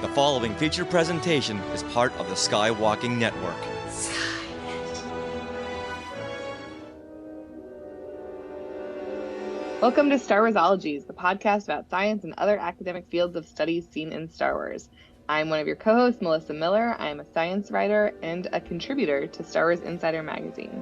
The following featured presentation is part of the Skywalking Network. Welcome to Warsologies, the podcast about science and other academic fields of studies seen in Star Wars. I'm one of your co-hosts, Melissa Miller. I am a science writer and a contributor to Star Wars Insider magazine.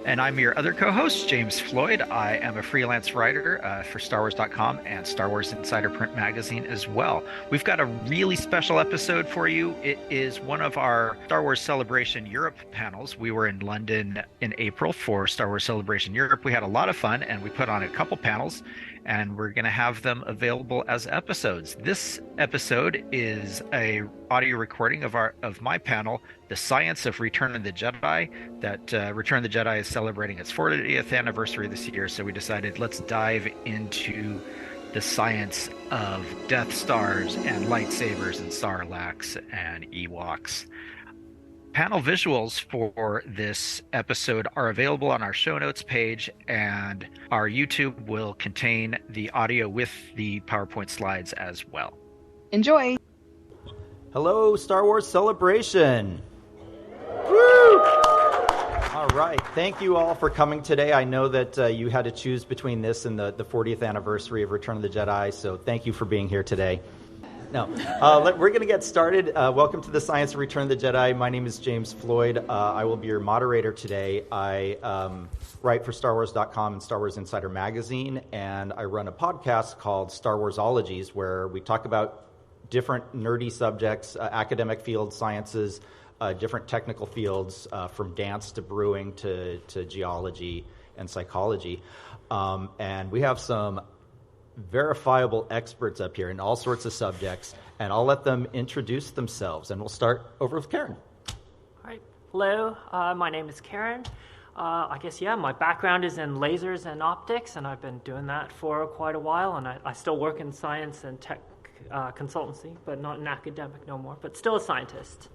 And I'm your other co-host, James Floyd. I am a freelance writer for StarWars.com and Star Wars Insider print magazine as well. We've got a really special episode for you. It is one of our Star Wars Celebration Europe panels. We were in London in April for Star Wars Celebration Europe. We had a lot of fun, and we put on a couple panels, and we're going to have them available as episodes. This episode is a audio recording of my panel, The Science of Return of the Jedi. That Return of the Jedi is celebrating its 40th anniversary this year, so we decided let's dive into the science of Death Stars and lightsabers and Sarlaccs and Ewoks. Panel visuals for this episode are available on our show notes page, and our YouTube will contain the audio with the PowerPoint slides as well. Enjoy! Hello, Star Wars Celebration! Woo! All right, thank you all for coming today. I know that you had to choose between this and the 40th anniversary of Return of the Jedi, so thank you for being here today. No, we're going to get started. Welcome to the Science of Return of the Jedi. My name is James Floyd. I will be your moderator today. I write for StarWars.com and Star Wars Insider magazine, and I run a podcast called Warsologies, where we talk about different nerdy subjects, academic fields, sciences, different technical fields, from dance to brewing to geology and psychology. And we have some verifiable experts up here in all sorts of subjects, and I'll let them introduce themselves, and we'll start over with Karen. All right. Hello, my name is Karen. My background is in lasers and optics, and I've been doing that for quite a while, and I still work in science and tech consultancy, but not in academic no more, but still a scientist.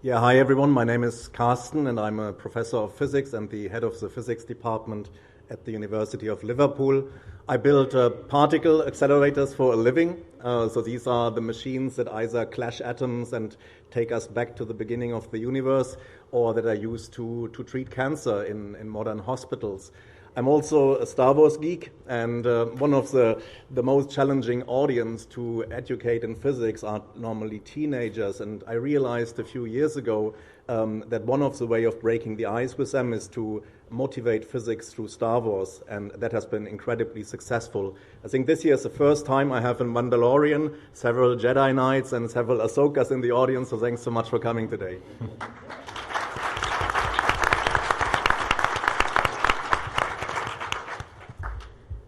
Yeah, hi everyone. My name is Carsten, and I'm a professor of physics and the head of the physics department at the University of Liverpool. I build particle accelerators for a living. So these are the machines that either clash atoms and take us back to the beginning of the universe, or that are used to treat cancer in modern hospitals. I'm also a Star Wars geek, and one of the most challenging audience to educate in physics are normally teenagers. And I realized a few years ago that one of the way of breaking the ice with them is to motivate physics through Star Wars, and that has been incredibly successful. I think this year is the first time I have a Mandalorian, several Jedi Knights, and several Ahsokas in the audience, so thanks so much for coming today.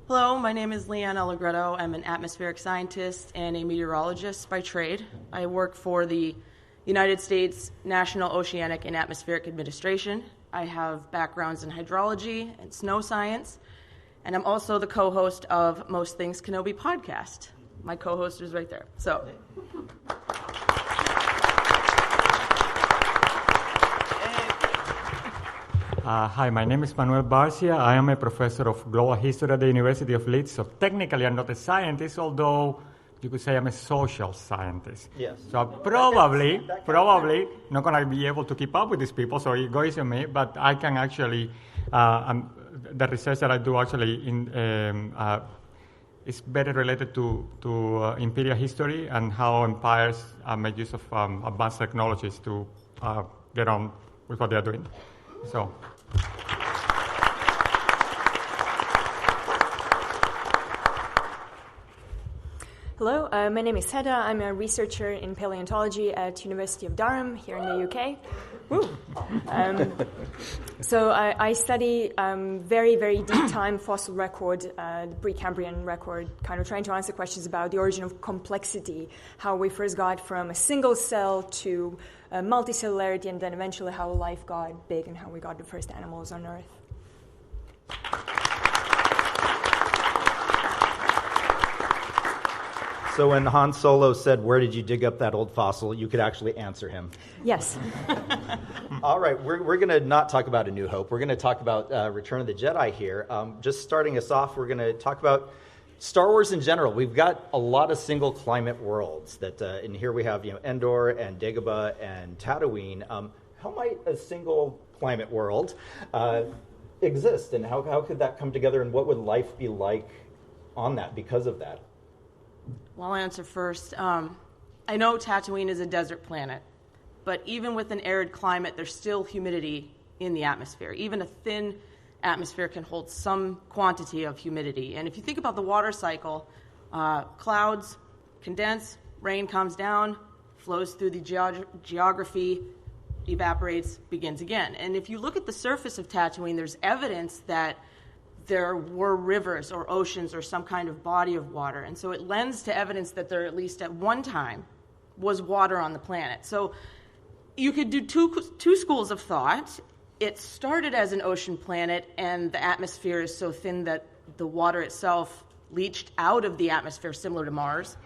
Hello, my name is LeeAnn Allegretto. I'm an atmospheric scientist and a meteorologist by trade. I work for the United States National Oceanic and Atmospheric Administration. I have backgrounds in hydrology and snow science, and I'm also the co-host of Most Things Kenobi podcast. My co-host is right there. Hi, my name is Manuel Barcia. I am a professor of global history at the University of Leeds. So technically I'm not a scientist, although you could say I'm a social scientist. Yes. So probably not going to be able to keep up with these people, so it goes on me, but I can actually, the research that I do actually is better related to imperial history and how empires make use of advanced technologies to get on with what they're doing. So. Hello, my name is Heda. I'm a researcher in paleontology at University of Durham here in the UK. Woo. So I study very, very deep time fossil record, the Precambrian record, kind of trying to answer questions about the origin of complexity, how we first got from a single cell to multicellularity, and then eventually how life got big and how we got the first animals on Earth. So when Han Solo said, "Where did you dig up that old fossil?" you could actually answer him. Yes. All right, we're going to not talk about A New Hope. We're going to talk about Return of the Jedi here. Just starting us off, we're going to talk about Star Wars in general. We've got a lot of single climate worlds that, and here we have Endor and Dagobah and Tatooine. How might a single climate world exist, and how could that come together, and what would life be like on that because of that? Well, I'll answer first. I know Tatooine is a desert planet, but even with an arid climate, there's still humidity in the atmosphere. Even a thin atmosphere can hold some quantity of humidity. And if you think about the water cycle, clouds condense, rain comes down, flows through the geography, evaporates, begins again. And if you look at the surface of Tatooine, there's evidence that there were rivers or oceans or some kind of body of water. And so it lends to evidence that there, at least at one time, was water on the planet. So you could do two schools of thought. It started as an ocean planet, and the atmosphere is so thin that the water itself leached out of the atmosphere, similar to Mars,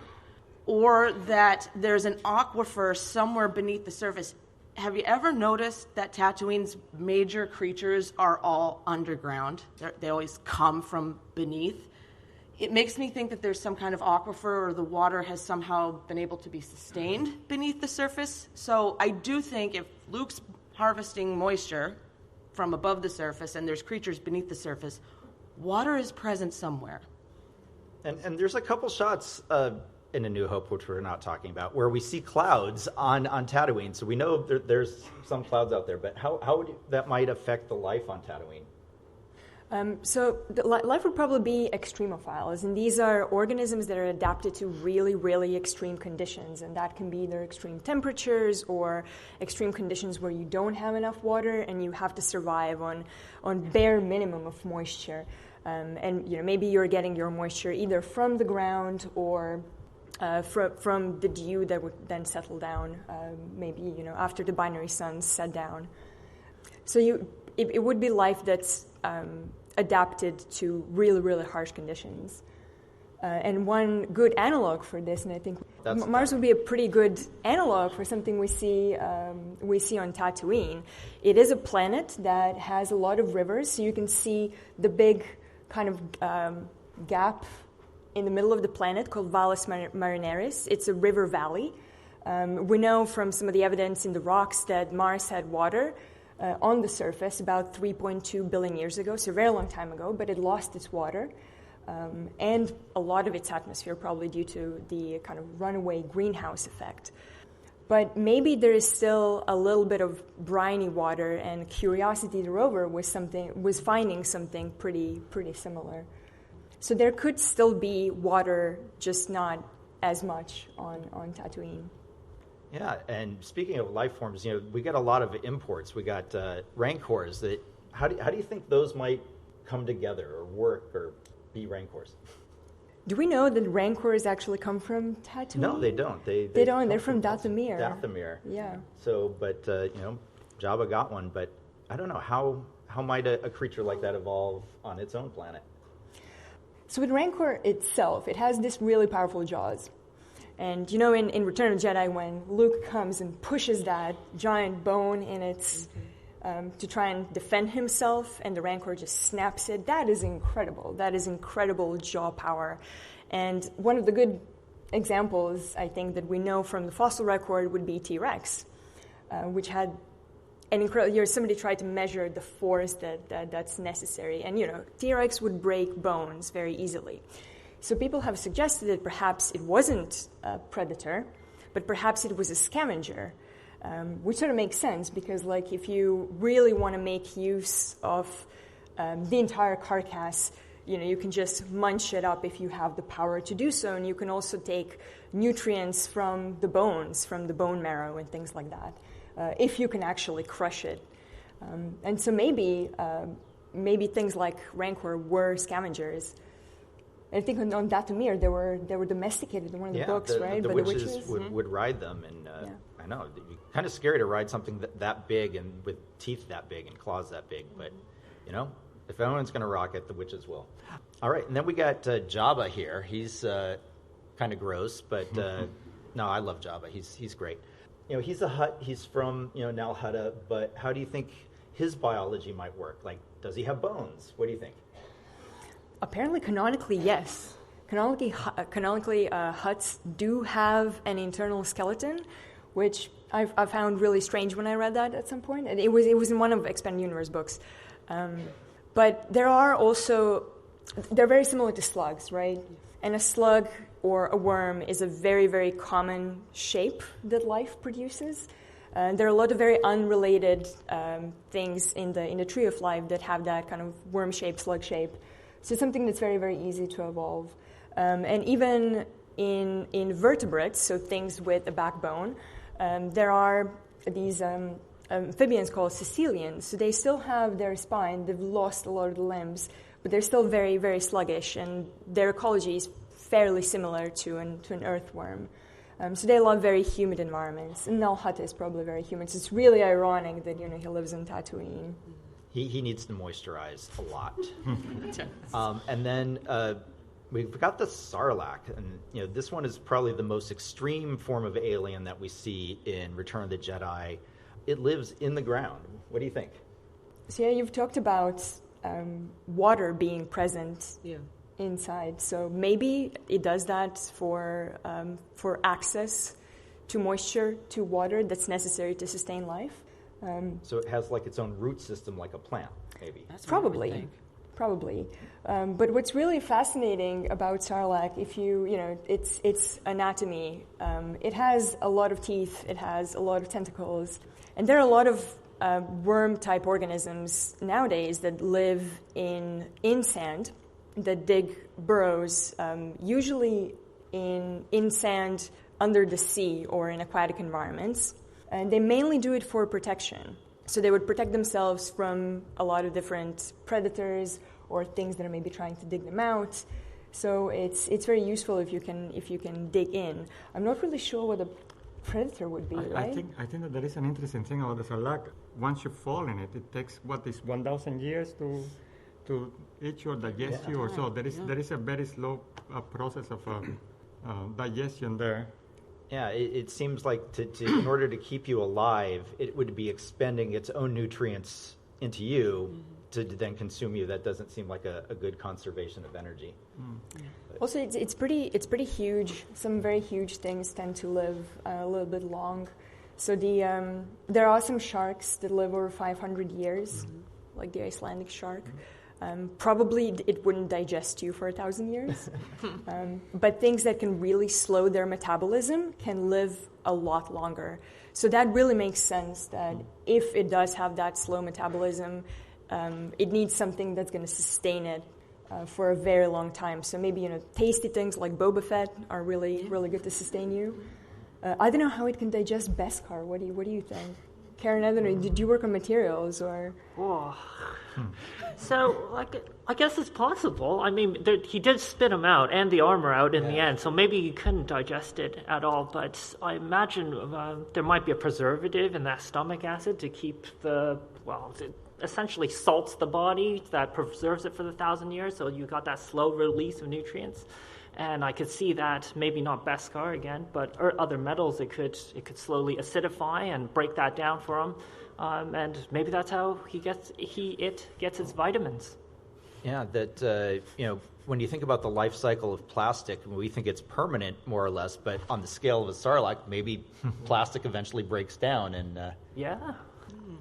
or that there's an aquifer somewhere beneath the surface. Have you ever noticed that Tatooine's major creatures are all underground? They always come from beneath. It makes me think that there's some kind of aquifer, or the water has somehow been able to be sustained beneath the surface. So I do think if Luke's harvesting moisture from above the surface and there's creatures beneath the surface, water is present somewhere. And there's a couple shots in A New Hope, which we're not talking about, where we see clouds on Tatooine. So we know there's some clouds out there, but how that might affect the life on Tatooine? So life would probably be extremophiles, and these are organisms that are adapted to really, really extreme conditions, and that can be either extreme temperatures or extreme conditions where you don't have enough water and you have to survive on bare minimum of moisture. And maybe you're getting your moisture either from the ground or from the dew that would then settle down, maybe after the binary suns set down. So it would be life that's adapted to really, really harsh conditions. And one good analog for this, and I think Mars would be a pretty good analog for something we see on Tatooine. It is a planet that has a lot of rivers, so you can see the big kind of gap in the middle of the planet called Valles Marineris. It's a river valley. We know from some of the evidence in the rocks that Mars had water on the surface about 3.2 billion years ago, so a very long time ago, but it lost its water and a lot of its atmosphere, probably due to the kind of runaway greenhouse effect. But maybe there is still a little bit of briny water, and Curiosity the rover was finding something pretty similar. So there could still be water, just not as much on Tatooine. Yeah, and speaking of life forms, we get a lot of imports. We got rancors. How do you think those might come together or work or be rancors? Do we know that rancors actually come from Tatooine? No, they don't. They don't. They're from Dathomir. Dathomir. Yeah. So, but Jabba got one. But I don't know how might a creature like that evolve on its own planet? So with Rancor itself, it has this really powerful jaws. And in Return of the Jedi, when Luke comes and pushes that giant bone in its to try and defend himself, and the Rancor just snaps it, that is incredible. That is incredible jaw power. And one of the good examples, I think, that we know from the fossil record would be T-Rex, which had an incredible. Somebody tried to measure the force that's necessary, and T-Rex would break bones very easily. So people have suggested that perhaps it wasn't a predator, but perhaps it was a scavenger, which sort of makes sense because, if you really want to make use of the entire carcass, you can just munch it up if you have the power to do so, and you can also take nutrients from the bones, from the bone marrow and things like that, if you can actually crush it. And so maybe things like Rancor were scavengers. I think on Dathomir they were domesticated in one of the books, right? The But witches would ride them, and I know it'd be kind of scary to ride something that big and with teeth that big and claws that big. But if anyone's going to rock it, the witches will. All right, and then we got Jabba here. He's kind kind of gross, but no, I love Jabba. He's great. He's a Hutt. He's from Nal Hutta. But how do you think his biology might work? Like, does he have bones? What do you think? Apparently, canonically, yes. Canonically, Hutts do have an internal skeleton, which I found really strange when I read that at some point. And it was in one of Expanded Universe books. But they're very similar to slugs, right? And a slug or a worm is a very, very common shape that life produces. There are a lot of very unrelated things in the tree of life that have that kind of worm shape, slug shape. So it's something that's very, very easy to evolve. And even in vertebrates, so things with a backbone, there are these amphibians called caecilians. So they still have their spine. They've lost a lot of the limbs, but they're still very, very sluggish, and their ecology is fairly similar to an earthworm. So they love very humid environments, and Nal Hutta is probably very humid. So it's really ironic that he lives in Tatooine. He needs to moisturize a lot. And then we've got the Sarlacc, and this one is probably the most extreme form of alien that we see in Return of the Jedi. It lives in the ground. What do you think? So you've talked about water being present inside. So maybe it does that for access to moisture, to water that's necessary to sustain life. So it has like its own root system, like a plant, maybe. That's probably. But what's really fascinating about Sarlacc, its anatomy, it has a lot of teeth, it has a lot of tentacles, and there are a lot of worm-type organisms nowadays that live in sand, that dig burrows, usually in sand under the sea or in aquatic environments. And they mainly do it for protection. So they would protect themselves from a lot of different predators or things that are maybe trying to dig them out. So it's very useful if you can dig in. I'm not really sure what a predator would be, right? I think that there is an interesting thing about the Sarlacc. Once you fall in it, it takes 1,000 years to eat or digest you or so. There is a very slow process of digestion there. Yeah, it seems like in order to keep you alive, it would be expending its own nutrients into you to then consume you. That doesn't seem like a good conservation of energy. Also, it's pretty huge. Some very huge things tend to live a little bit long. So there are some sharks that live over 500 years, like the Icelandic shark. Probably it wouldn't digest you for 1,000 years. But things that can really slow their metabolism can live a lot longer. So that really makes sense that if it does have that slow metabolism, it needs something that's going to sustain it for a very long time. So maybe tasty things like Boba Fett are really, really good to sustain you. I don't know how it can digest Beskar. What do you think? Karen, I don't know, did you work on materials or? Whoa. So, I guess it's possible. I mean, he did spit him out and the armor out in the end, so maybe he couldn't digest it at all. But I imagine there might be a preservative in that stomach acid to keep it essentially salts the body that preserves it for the 1,000 years, so you got that slow release of nutrients. And I could see that maybe not Beskar again, but other metals it could slowly acidify and break that down for him, and maybe that's how it gets its vitamins. Yeah, that when you think about the life cycle of plastic, we think it's permanent more or less, but on the scale of a Sarlacc, maybe plastic eventually breaks down. And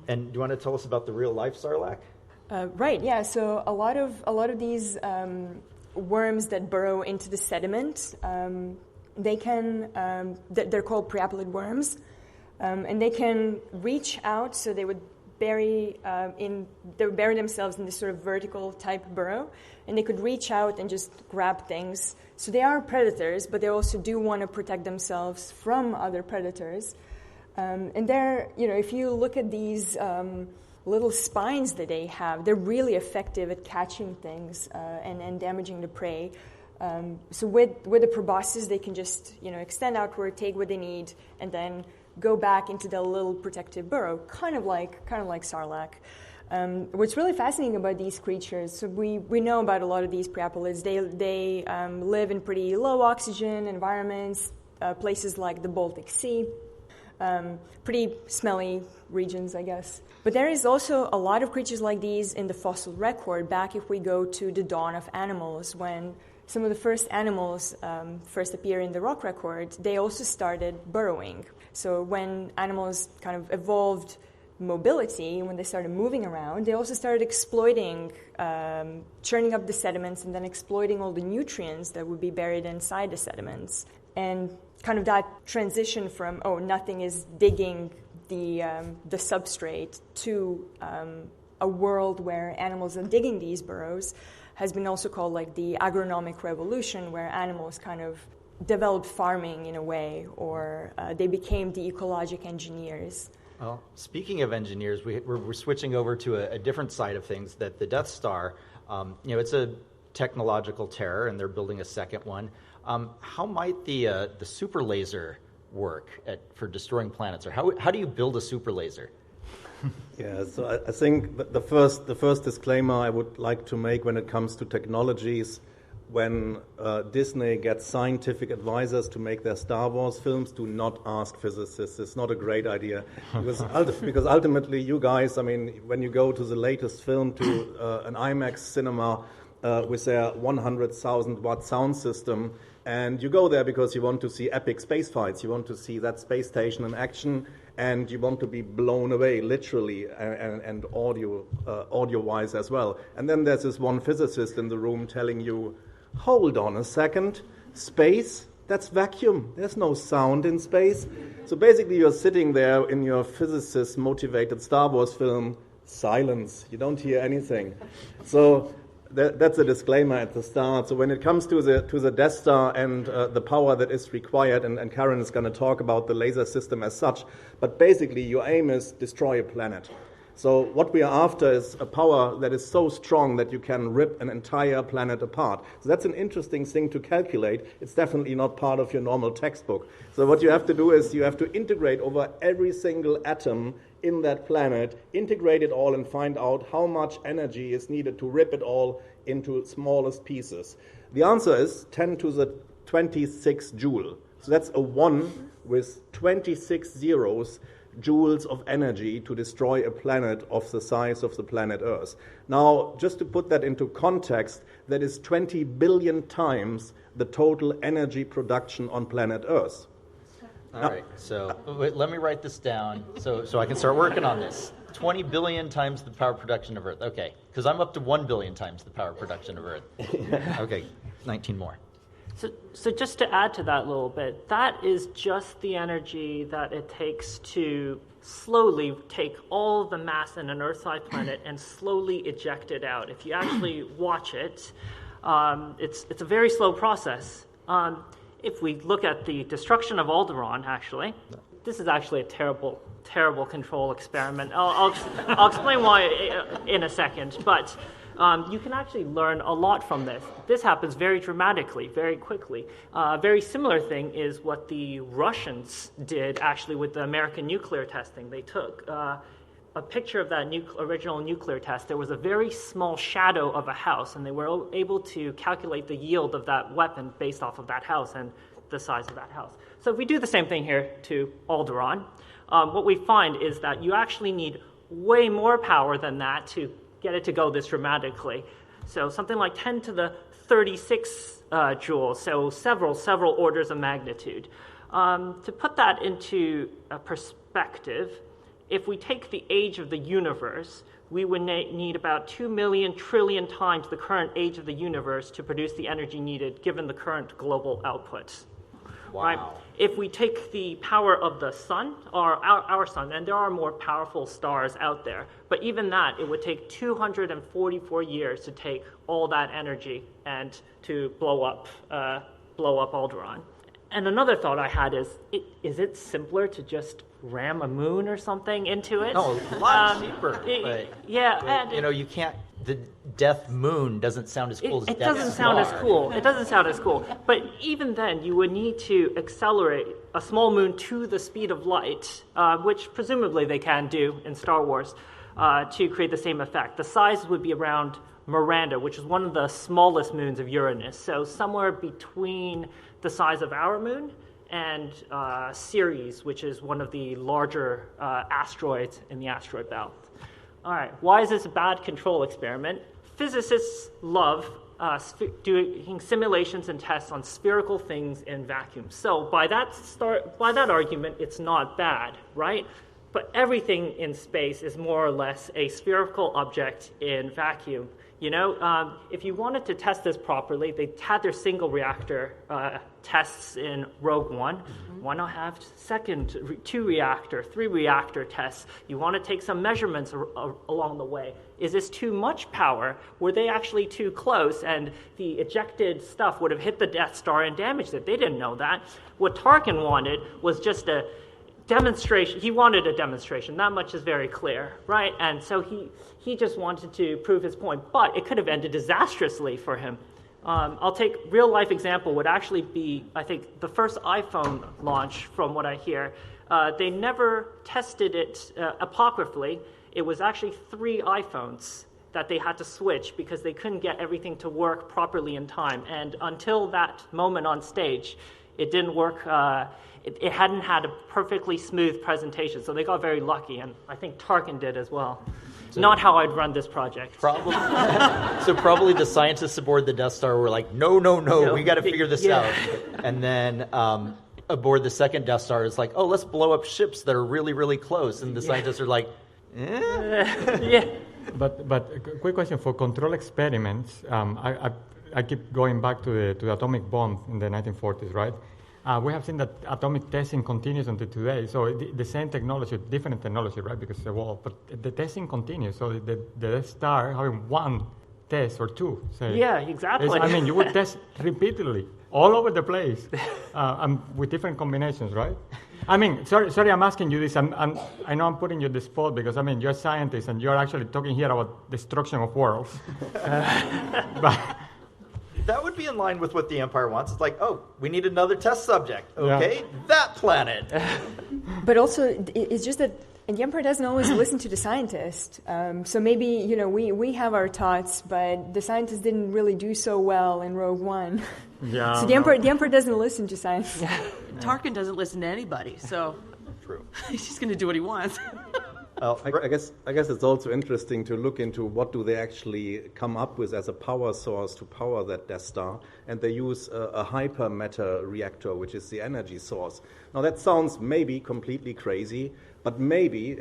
And do you want to tell us about the real life Sarlacc? Right. Yeah. So a lot of these worms that burrow into the sediment, they're called preapulid worms, and they can reach out. So they would bury themselves in this sort of vertical type burrow, and they could reach out and just grab things. So they are predators, but they also do want to protect themselves from other predators. And if you look at these little spines that they have, they're really effective at catching things and damaging the prey. So with the proboscis, they can just extend outward, take what they need, and then go back into the little protective burrow, kind of like Sarlacc. What's really fascinating about these creatures, so we know about a lot of these preapolids. They live in pretty low oxygen environments, places like the Baltic Sea, pretty smelly regions, I guess. But there is also a lot of creatures like these in the fossil record, back if we go to the dawn of animals, when some of the first animals first appear in the rock record, they also started burrowing. So when animals kind of evolved mobility, when they started moving around, they also started exploiting, churning up the sediments and then exploiting all the nutrients that would be buried inside the sediments. And kind of that transition from, nothing is digging the substrate to a world where animals are digging these burrows has been also called like the agronomic revolution, where animals kind of developed farming in a way, or they became the ecologic engineers. Well, speaking of engineers, we're switching over to a different side of things, that the Death Star, it's a technological terror, and they're building a second one. How might the super laser work for destroying planets, or how do you build a super laser? Yeah, so I think the first disclaimer I would like to make when it comes to technologies, when Disney gets scientific advisors to make their Star Wars films, do not ask physicists. It's not a great idea. Because ultimately, you guys, when you go to the latest film to an IMAX cinema with their 100,000 watt sound system, and you go there because you want to see epic space fights, you want to see that space station in action, and you want to be blown away, literally, and audio-wise as well. And then there's this one physicist in the room telling you, hold on a second, space? That's vacuum. There's no sound in space. So basically you're sitting there in your physicist-motivated Star Wars film, silence. You don't hear anything. So that's a disclaimer at the start. So when it comes to the Death Star and the power that is required, and Karen is going to talk about the laser system as such, but basically your aim is destroy a planet. So what we are after is a power that is so strong that you can rip an entire planet apart. So that's an interesting thing to calculate. It's definitely not part of your normal textbook. So what you have to do is you have to integrate over every single atom in that planet, integrate it all and find out how much energy is needed to rip it all into smallest pieces. The answer is 10 to the 26 joule. So that's a 1 with 26 zeros, joules of energy to destroy a planet of the size of the planet Earth. Now, just to put that into context, that is 20 billion times the total energy production on planet Earth. All right, so wait, let me write this down so I can start working on this. 20 billion times the power production of Earth. Okay, because I'm up to 1 billion times the power production of Earth. Okay, 19 more. So just to add to that a little bit, that is just the energy that it takes to slowly take all the mass in an Earth-sized planet and slowly eject it out. If you actually watch it, it's a very slow process. If we look at the destruction of Alderaan, actually, this is actually a terrible, terrible control experiment. I'll explain why in a second, but you can actually learn a lot from this. This happens very dramatically, very quickly. A very similar thing is what the Russians did actually with the American nuclear testing. They took a picture of that original nuclear test. There was a very small shadow of a house, and they were able to calculate the yield of that weapon based off of that house and the size of that house. So if we do the same thing here to Alderaan, what we find is that you actually need way more power than that to get it to go this dramatically. So something like 10 to the 36 joules, so several orders of magnitude. To put that into a perspective, if we take the age of the universe, we would need about 2 million trillion times the current age of the universe to produce the energy needed given the current global output. Wow. Right? If we take the power of the sun, or our sun, and there are more powerful stars out there, but even that, it would take 244 years to take all that energy and to blow up Alderaan. And another thought I had is it simpler to just ram a moon or something into it? No, a lot cheaper. You can't. The Death Moon doesn't sound as cool as Death Star. It doesn't sound as cool. But even then, you would need to accelerate a small moon to the speed of light, which presumably they can do in Star Wars. to create the same effect. The size would be around Miranda, which is one of the smallest moons of Uranus, so somewhere between the size of our moon and Ceres, which is one of the larger asteroids in the asteroid belt. All right, why is this a bad control experiment? Physicists love doing simulations and tests on spherical things in vacuum. So by that argument, it's not bad, right? But everything in space is more or less a spherical object in vacuum. If you wanted to test this properly, they had their single reactor tests in Rogue One. Mm-hmm. Why not have second, 2-reactor, 3-reactor tests? You want to take some measurements along the way. Is this too much power? Were they actually too close? And the ejected stuff would have hit the Death Star and damaged it. They didn't know that. What Tarkin wanted was just a demonstration. He wanted a demonstration. That much is very clear, right? And so he just wanted to prove his point. But it could have ended disastrously for him. I'll take real-life example would actually be, I think, the first iPhone launch, from what I hear. They never tested it apocryphally. It was actually 3 iPhones that they had to switch because they couldn't get everything to work properly in time. And until that moment on stage, it didn't work. It hadn't had a perfectly smooth presentation, so they got very lucky, and I think Tarkin did as well. So not how I'd run this project. Probably. So probably the scientists aboard the Death Star were like, no, we got to figure this out. And then aboard the second Death Star, it's like, oh, let's blow up ships that are really, really close. And the scientists are like, yeah. But a quick question for control experiments. I keep going back to the atomic bomb in the 1940s, right? We have seen that atomic testing continues until today. So the same technology, different technology, right? Because it's evolved, but the testing continues. So the Death Star having 1 test or 2. Say, yeah, exactly. You would test repeatedly all over the place with different combinations, right? Sorry, I'm asking you this. I know I'm putting you on the spot because you're a scientist and you're actually talking here about destruction of worlds. But that would be in line with what the Empire wants. It's like, oh, we need another test subject. Okay, that planet. But also, it's just that the Empire doesn't always listen to the scientist. So maybe, we have our thoughts, but the scientists didn't really do so well in Rogue One. Yeah. So the Emperor doesn't listen to science. Tarkin doesn't listen to anybody, so True. He's just going to do what he wants. Well, I guess it's also interesting to look into what do they actually come up with as a power source to power that Death Star, and they use a hypermatter reactor, which is the energy source. Now that sounds maybe completely crazy, but maybe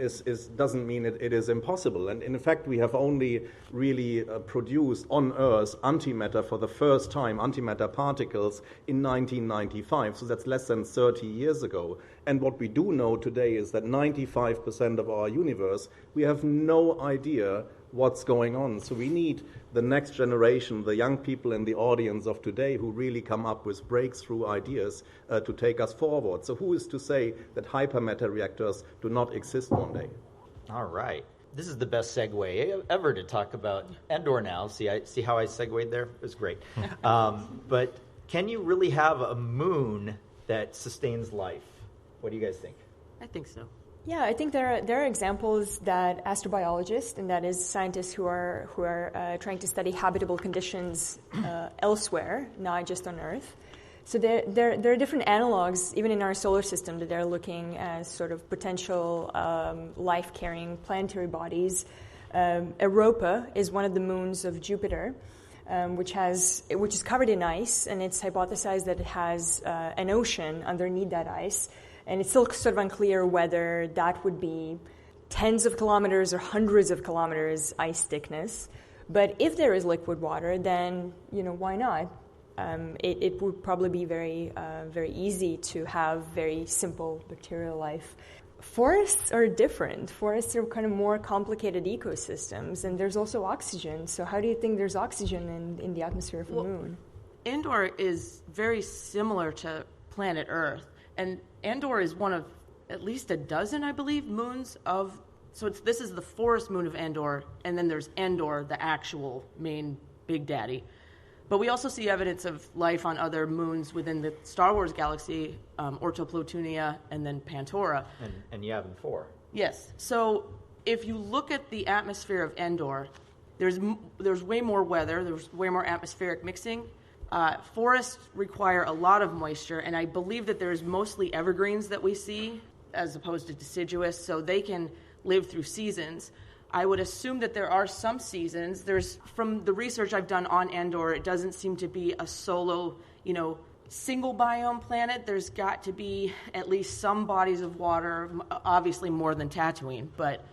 doesn't mean it is impossible. And in fact, we have only really produced on Earth antimatter for the first time, antimatter particles, in 1995. So that's less than 30 years ago. And what we do know today is that 95% of our universe, we have no idea what's going on. So we need the next generation, the young people in the audience of today who really come up with breakthrough ideas to take us forward. So who is to say that hypermatter reactors do not exist one day? All right. This is the best segue ever to talk about Endor now. See how I segued there? It was great. But can you really have a moon that sustains life? What do you guys think? I think so. Yeah, I think there are examples that astrobiologists, and that is scientists who are trying to study habitable conditions elsewhere, not just on Earth. So there are different analogs, even in our solar system, that they're looking as sort of potential life-carrying planetary bodies. Europa is one of the moons of Jupiter, which is covered in ice, and it's hypothesized that it has an ocean underneath that ice. And it's still sort of unclear whether that would be tens of kilometers or hundreds of kilometers ice thickness. But if there is liquid water, then why not? It would probably be very easy to have very simple bacterial life. Forests are different. Forests are kind of more complicated ecosystems, and there's also oxygen. So how do you think there's oxygen in the atmosphere of the moon? Endor is very similar to planet Earth. And Endor is one of at least a dozen, I believe, moons of... So this is the forest moon of Endor, and then there's Endor, the actual main Big Daddy. But we also see evidence of life on other moons within the Star Wars galaxy, Orto Plutonia, and then Pantora. And Yavin 4. Yes. So if you look at the atmosphere of Endor, there's way more weather, there's way more atmospheric mixing. Forests require a lot of moisture, and I believe that there's mostly evergreens that we see as opposed to deciduous, so they can live through seasons. I would assume that there are some seasons. From the research I've done on Endor, it doesn't seem to be a solo, single biome planet. There's got to be at least some bodies of water, obviously more than Tatooine, but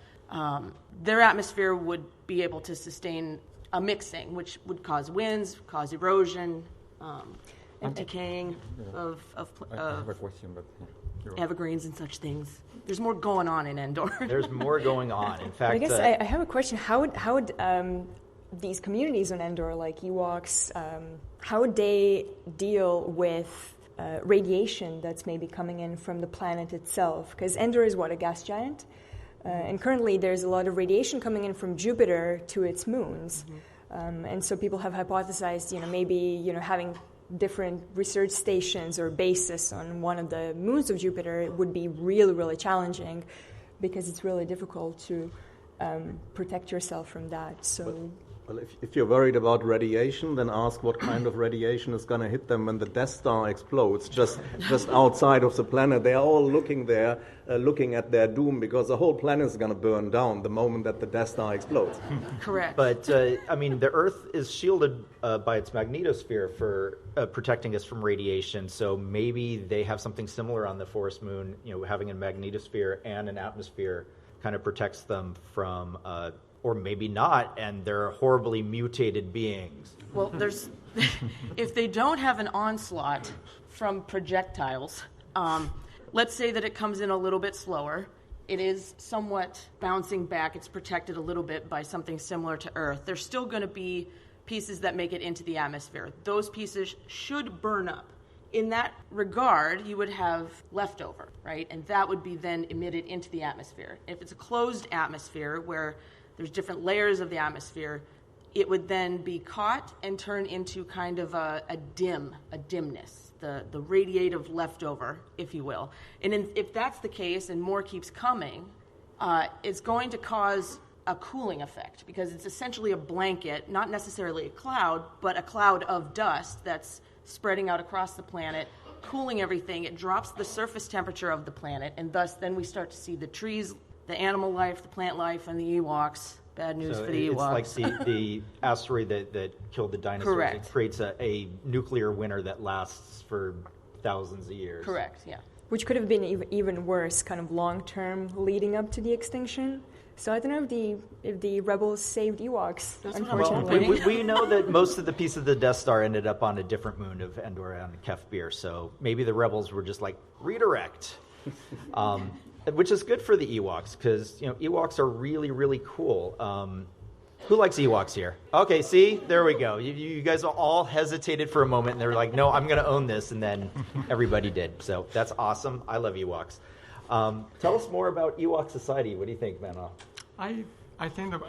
their atmosphere would be able to sustain a mixing, which would cause winds, cause erosion, and decaying of I have a question, but evergreens and such things. There's more going on in Endor. There's more going on. In fact, I guess I have a question. How would these communities on Endor, like Ewoks, how would they deal with radiation that's maybe coming in from the planet itself? Because Endor is a gas giant? And currently there's a lot of radiation coming in from Jupiter to its moons. And so people have hypothesized, maybe, having different research stations or bases on one of the moons of Jupiter would be really, really challenging because it's really difficult to protect yourself from that. So. Well, if you're worried about radiation, then ask what kind of radiation is going to hit them when the Death Star explodes just outside of the planet. They are all looking there, looking at their doom, because the whole planet is going to burn down the moment that the Death Star explodes. Correct. But, the Earth is shielded by its magnetosphere for protecting us from radiation, so maybe they have something similar on the Forest Moon, having a magnetosphere and an atmosphere kind of protects them from... or maybe not, and they're horribly mutated beings. Well, if they don't have an onslaught from projectiles, let's say that it comes in a little bit slower, it is somewhat bouncing back, it's protected a little bit by something similar to Earth. There's still going to be pieces that make it into the atmosphere. Those pieces should burn up. In that regard, you would have leftover, right? And that would be then emitted into the atmosphere. If it's a closed atmosphere where there's different layers of the atmosphere, it would then be caught and turn into kind of a dimness, the radiative leftover, if you will. And if that's the case and more keeps coming, it's going to cause a cooling effect because it's essentially a blanket, not necessarily a cloud, but a cloud of dust that's spreading out across the planet, cooling everything. It drops the surface temperature of the planet, and thus then we start to see the trees, the animal life, the plant life, and the Ewoks. Bad news for the Ewoks. It's like the asteroid that killed the dinosaurs. Correct. It creates a nuclear winter that lasts for thousands of years. Correct, yeah. Which could have been even worse, kind of long-term leading up to the extinction. So I don't know if the rebels saved Ewoks, unfortunately. Well, we know that most of the pieces of the Death Star ended up on a different moon of Endor and Kefbir, so maybe the rebels were just like, redirect. Which is good for the Ewoks, because Ewoks are really, really cool. Who likes Ewoks here? Okay, see? There we go. You guys all hesitated for a moment, and they were like, no, I'm going to own this, and then everybody did. So that's awesome. I love Ewoks. Tell us more about Ewok Society. What do you think, Manuel? I think that,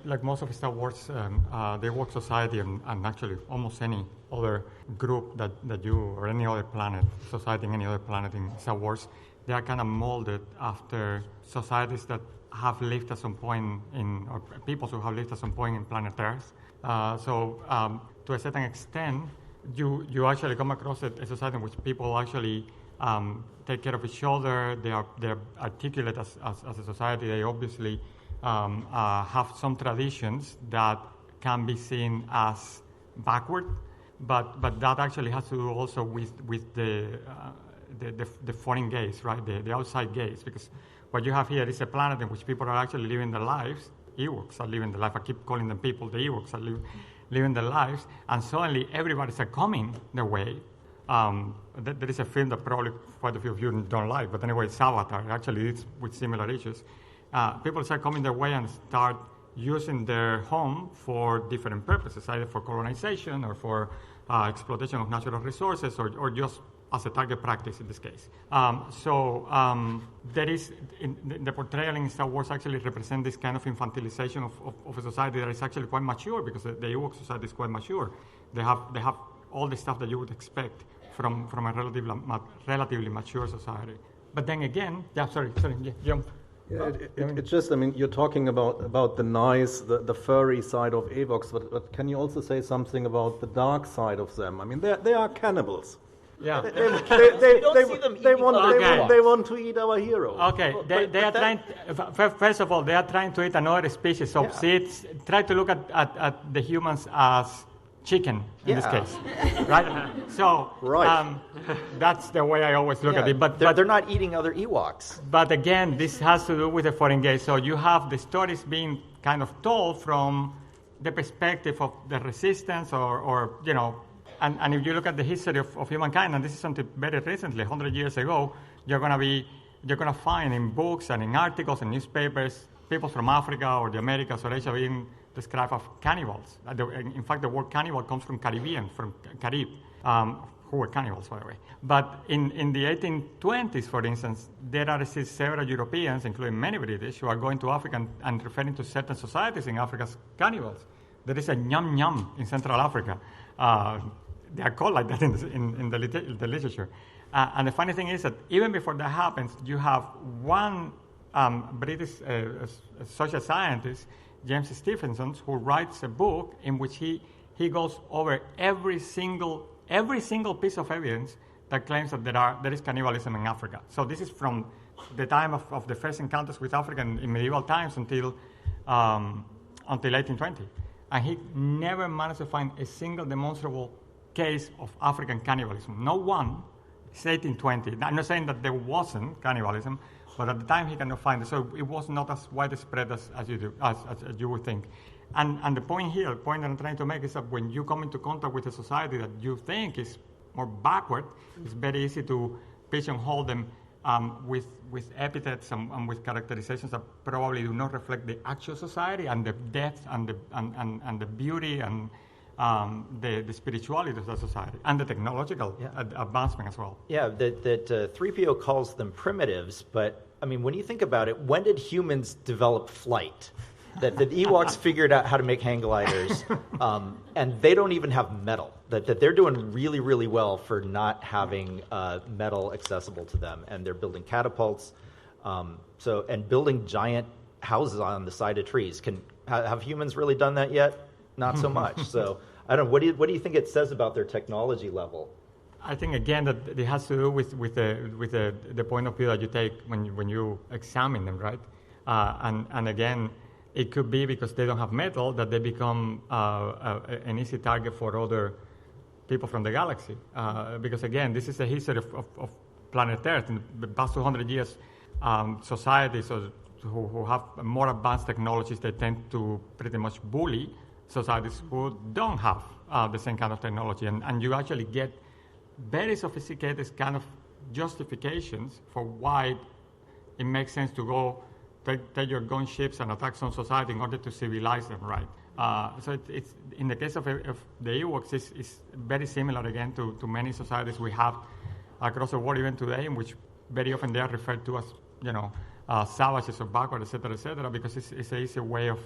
like most of Star Wars, the Ewok Society and actually almost any other group that you, or any other planet, society in any other planet in Star Wars, they are kind of molded after societies that have lived at some point or peoples who have lived at some point in planet Earth. So to a certain extent, you actually come across a society in which people actually take care of each other. They're articulate as a society. They obviously have some traditions that can be seen as backward, but that actually has to do also with the foreign gaze, right? The outside gaze, because what you have here is a planet in which people are actually living their lives. Ewoks are living their life. I keep calling them people. The Ewoks are living their lives, and suddenly everybody's coming their way. There is a film that probably quite a few of you don't like, but anyway, it's Avatar. Actually, it's with similar issues. People start coming their way and start using their home for different purposes, either for colonization or for exploitation of natural resources, or just as a target practice in this case. There is, the portrayal in Star Wars actually represents this kind of infantilization of a society that is actually quite mature, because the Ewok society is quite mature. They have all the stuff that you would expect from a relatively mature society. But then again, Jim. It's just, I mean, you're talking about the nice, the furry side of Ewoks, but can you also say something about the dark side of them? I mean, they are cannibals. Yeah. They want to eat our hero. Okay, they are trying. First of all, they are trying to eat another species of seeds. Try to look at the humans as chicken in this case, right? So that's the way I always look at it. But they're not eating other Ewoks. But again, this has to do with the foreign gaze. So you have the stories being kind of told from the perspective of the resistance, or you know. And if you look at the history of humankind, and this is something very recently, 100 years ago, you're gonna find in books and in articles and newspapers people from Africa or the Americas or Asia being described as cannibals. In fact, the word cannibal comes from Caribbean, from Carib, who were cannibals, by the way. But in the 1820s, for instance, there are still several Europeans, including many British, who are going to Africa and referring to certain societies in Africa as cannibals. There is a Nyam Nyam in Central Africa. They are called like that in the literature. And the funny thing is that even before that happens, you have one British social scientist, James Stephenson, who writes a book in which he goes over every single piece of evidence that claims that there is cannibalism in Africa. So this is from the time of the first encounters with Africa in medieval times until 1820. And he never managed to find a single demonstrable case of African cannibalism. No one. It's 1820. I'm not saying that there wasn't cannibalism, but at the time he cannot find it. So it was not as widespread as you would think. And the point here, the point that I'm trying to make is that when you come into contact with a society that you think is more backward, it's very easy to pigeonhole them with epithets and with characterizations that probably do not reflect the actual society and the depth and the beauty and the spirituality of the society and the technological advancement as well. Yeah, that 3PO calls them primitives, but I mean, when you think about it, when did humans develop flight? That the Ewoks figured out how to make hang gliders, and they don't even have metal. That they're doing really, really well for not having metal accessible to them, and they're building catapults, and building giant houses on the side of trees. Have humans really done that yet? Not so much. So I don't know. What do you think it says about their technology level? I think again that it has to do with the point of view that you take when you examine them, right? And again, it could be because they don't have metal that they become an easy target for other people from the galaxy. Because again, this is the history of planet Earth. In the past 200 years, societies who have more advanced technologies, they tend to pretty much bully societies who don't have the same kind of technology. And you actually get very sophisticated kind of justifications for why it makes sense to go take your gunships and attack some society in order to civilize them, right? So it's in the case of the Ewoks, it's very similar again to many societies we have across the world even today, in which very often they are referred to as, savages or backward, etc., because it's an easy way of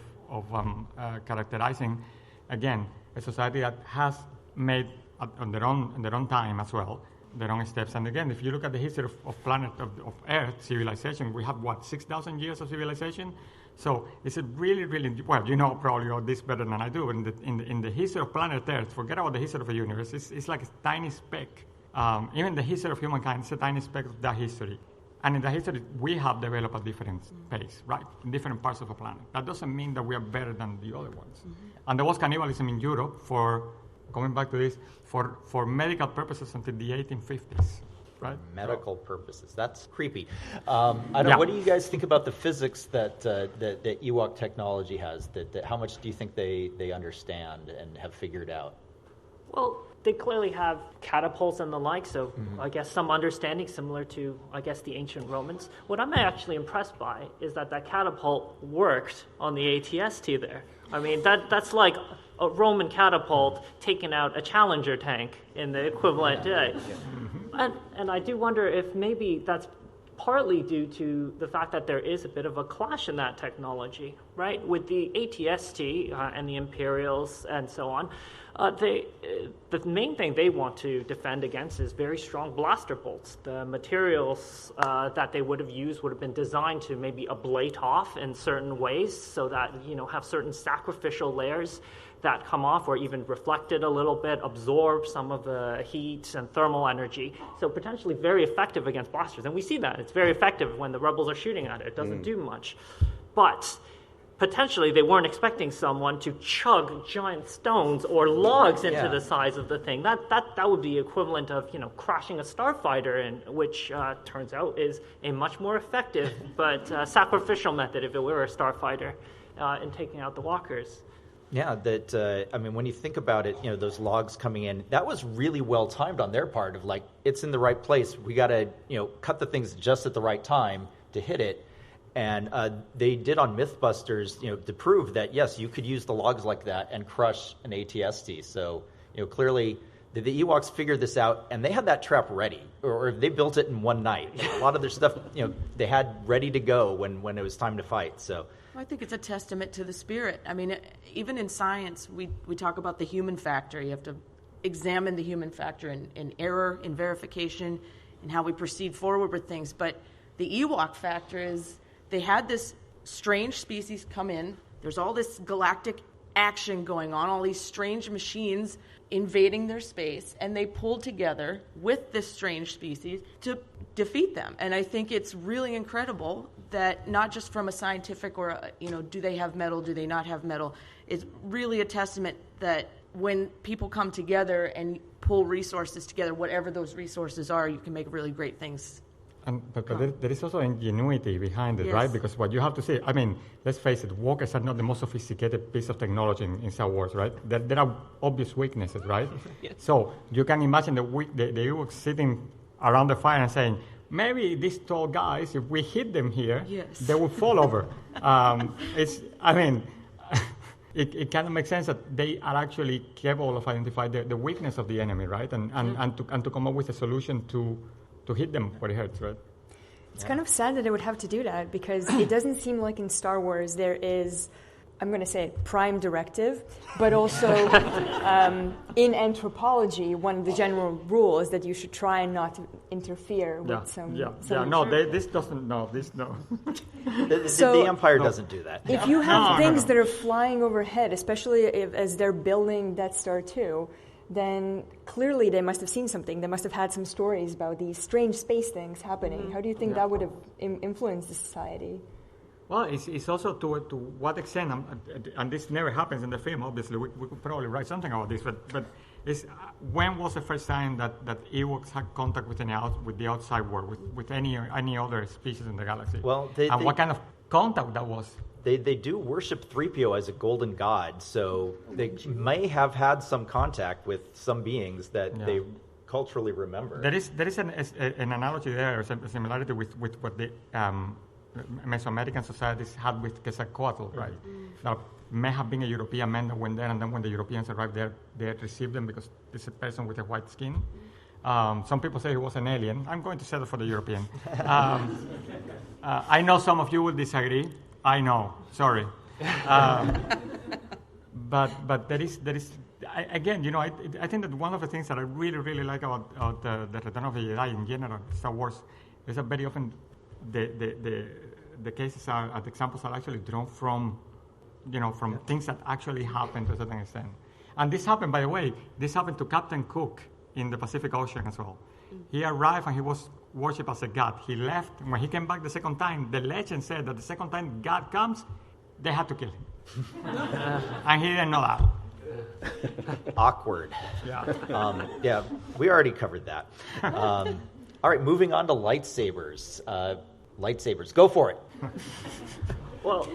characterizing, again, a society that has made on their own time as well, their own steps. And again, if you look at the history of planet of Earth civilization, we have 6,000 years of civilization. So it's a really, really well. You know probably all this better than I do. In the history of planet Earth, forget about the history of the universe. It's like a tiny speck. Even the history of humankind is a tiny speck of that history. And in the history, we have developed at different pace, right? In different parts of the planet. That doesn't mean that we are better than the other ones. Mm-hmm. And there was cannibalism in Europe coming back to this, for medical purposes until the 1850s, right? Medical purposes. That's creepy. I don't know, what do you guys think about the physics that Ewok technology has? That how much do you think they understand and have figured out? Well, they clearly have catapults and the like, so I guess some understanding similar to, the ancient Romans. What I'm actually impressed by is that catapult worked on the ATST there. I mean, that's like a Roman catapult taking out a Challenger tank in the equivalent day. And I do wonder if maybe that's partly due to the fact that there is a bit of a clash in that technology, right? With the ATST and the Imperials and so on, the main thing they want to defend against is very strong blaster bolts. The materials that they would have used would have been designed to maybe ablate off in certain ways so that, have certain sacrificial layers that come off or even reflected a little bit, absorb some of the heat and thermal energy. So potentially very effective against blasters. And we see that. It's very effective when the rebels are shooting at it. It doesn't do much. But potentially they weren't expecting someone to chug giant stones or logs into the size of the thing. That would be equivalent of crashing a starfighter, which turns out is a much more effective but sacrificial method if it were a starfighter in taking out the walkers. Yeah, when you think about it, those logs coming in, that was really well timed on their part of it's in the right place. We got to, cut the things just at the right time to hit it. And they did on Mythbusters, to prove that, yes, you could use the logs like that and crush an ATST. So, clearly the Ewoks figured this out, and they had that trap ready, or they built it in one night. A lot of their stuff, they had ready to go when it was time to fight. So I think it's a testament to the spirit. I mean, even in science, we talk about the human factor. You have to examine the human factor in error, in verification, in how we proceed forward with things. But the Ewok factor is they had this strange species come in. There's all this galactic action going on, all these strange machines invading their space, and they pulled together with this strange species to defeat them. And I think it's really incredible that not just from a scientific or, do they have metal, do they not have metal, it's really a testament that when people come together and pull resources together, whatever those resources are, you can make really great things. But there is also ingenuity behind it, right? Because what you have to say, let's face it, walkers are not the most sophisticated piece of technology in Star Wars, right? There are obvious weaknesses, right? Yes. So you can imagine the Ewoks sitting around the fire and saying, maybe these tall guys, if we hit them here, they will fall over. It kind of makes sense that they are actually capable of identifying the weakness of the enemy, right? And to come up with a solution to hit them where it hurts, right? It's kind of sad that it would have to do that because it doesn't seem like in Star Wars there is, I'm going to say, prime directive, but also in anthropology, one of the general rules is that you should try not to interfere with some. This doesn't. No, this no. The Empire doesn't do that. If you have things that are flying overhead, especially as they're building Death Star 2, then clearly they must have seen something. They must have had some stories about these strange space things happening. How do you think that would have influenced the society? Well, it's also to what extent, and this never happens in the film, obviously. We could probably write something about this, but when was the first time that Ewoks had contact with the outside world, with any other species in the galaxy? Well, what kind of contact that was? They do worship 3PO as a golden god, so they may have had some contact with some beings that they culturally remember. There is an analogy there, a similarity with what the Mesoamerican societies had with Quetzalcoatl, right? Now, may have been a European man that went there, and then when the Europeans arrived there, they received them because it's a person with a white skin. Some people say he was an alien. I'm going to settle for the European. I know some of you will disagree. I know, sorry. But there is again, I think that one of the things that I really, really like about the Return of the Jedi in general, Star Wars, is that very often the cases the examples are actually drawn from things that actually happened to a certain extent. And this happened, by the way, to Captain Cook in the Pacific Ocean as well. He arrived and he was worshipped as a god. He left. When he came back the second time, the legend said that the second time God comes, they had to kill him. And he didn't know that. Awkward. Yeah. We already covered that. All right, moving on to lightsabers. Lightsabers, go for it. Well,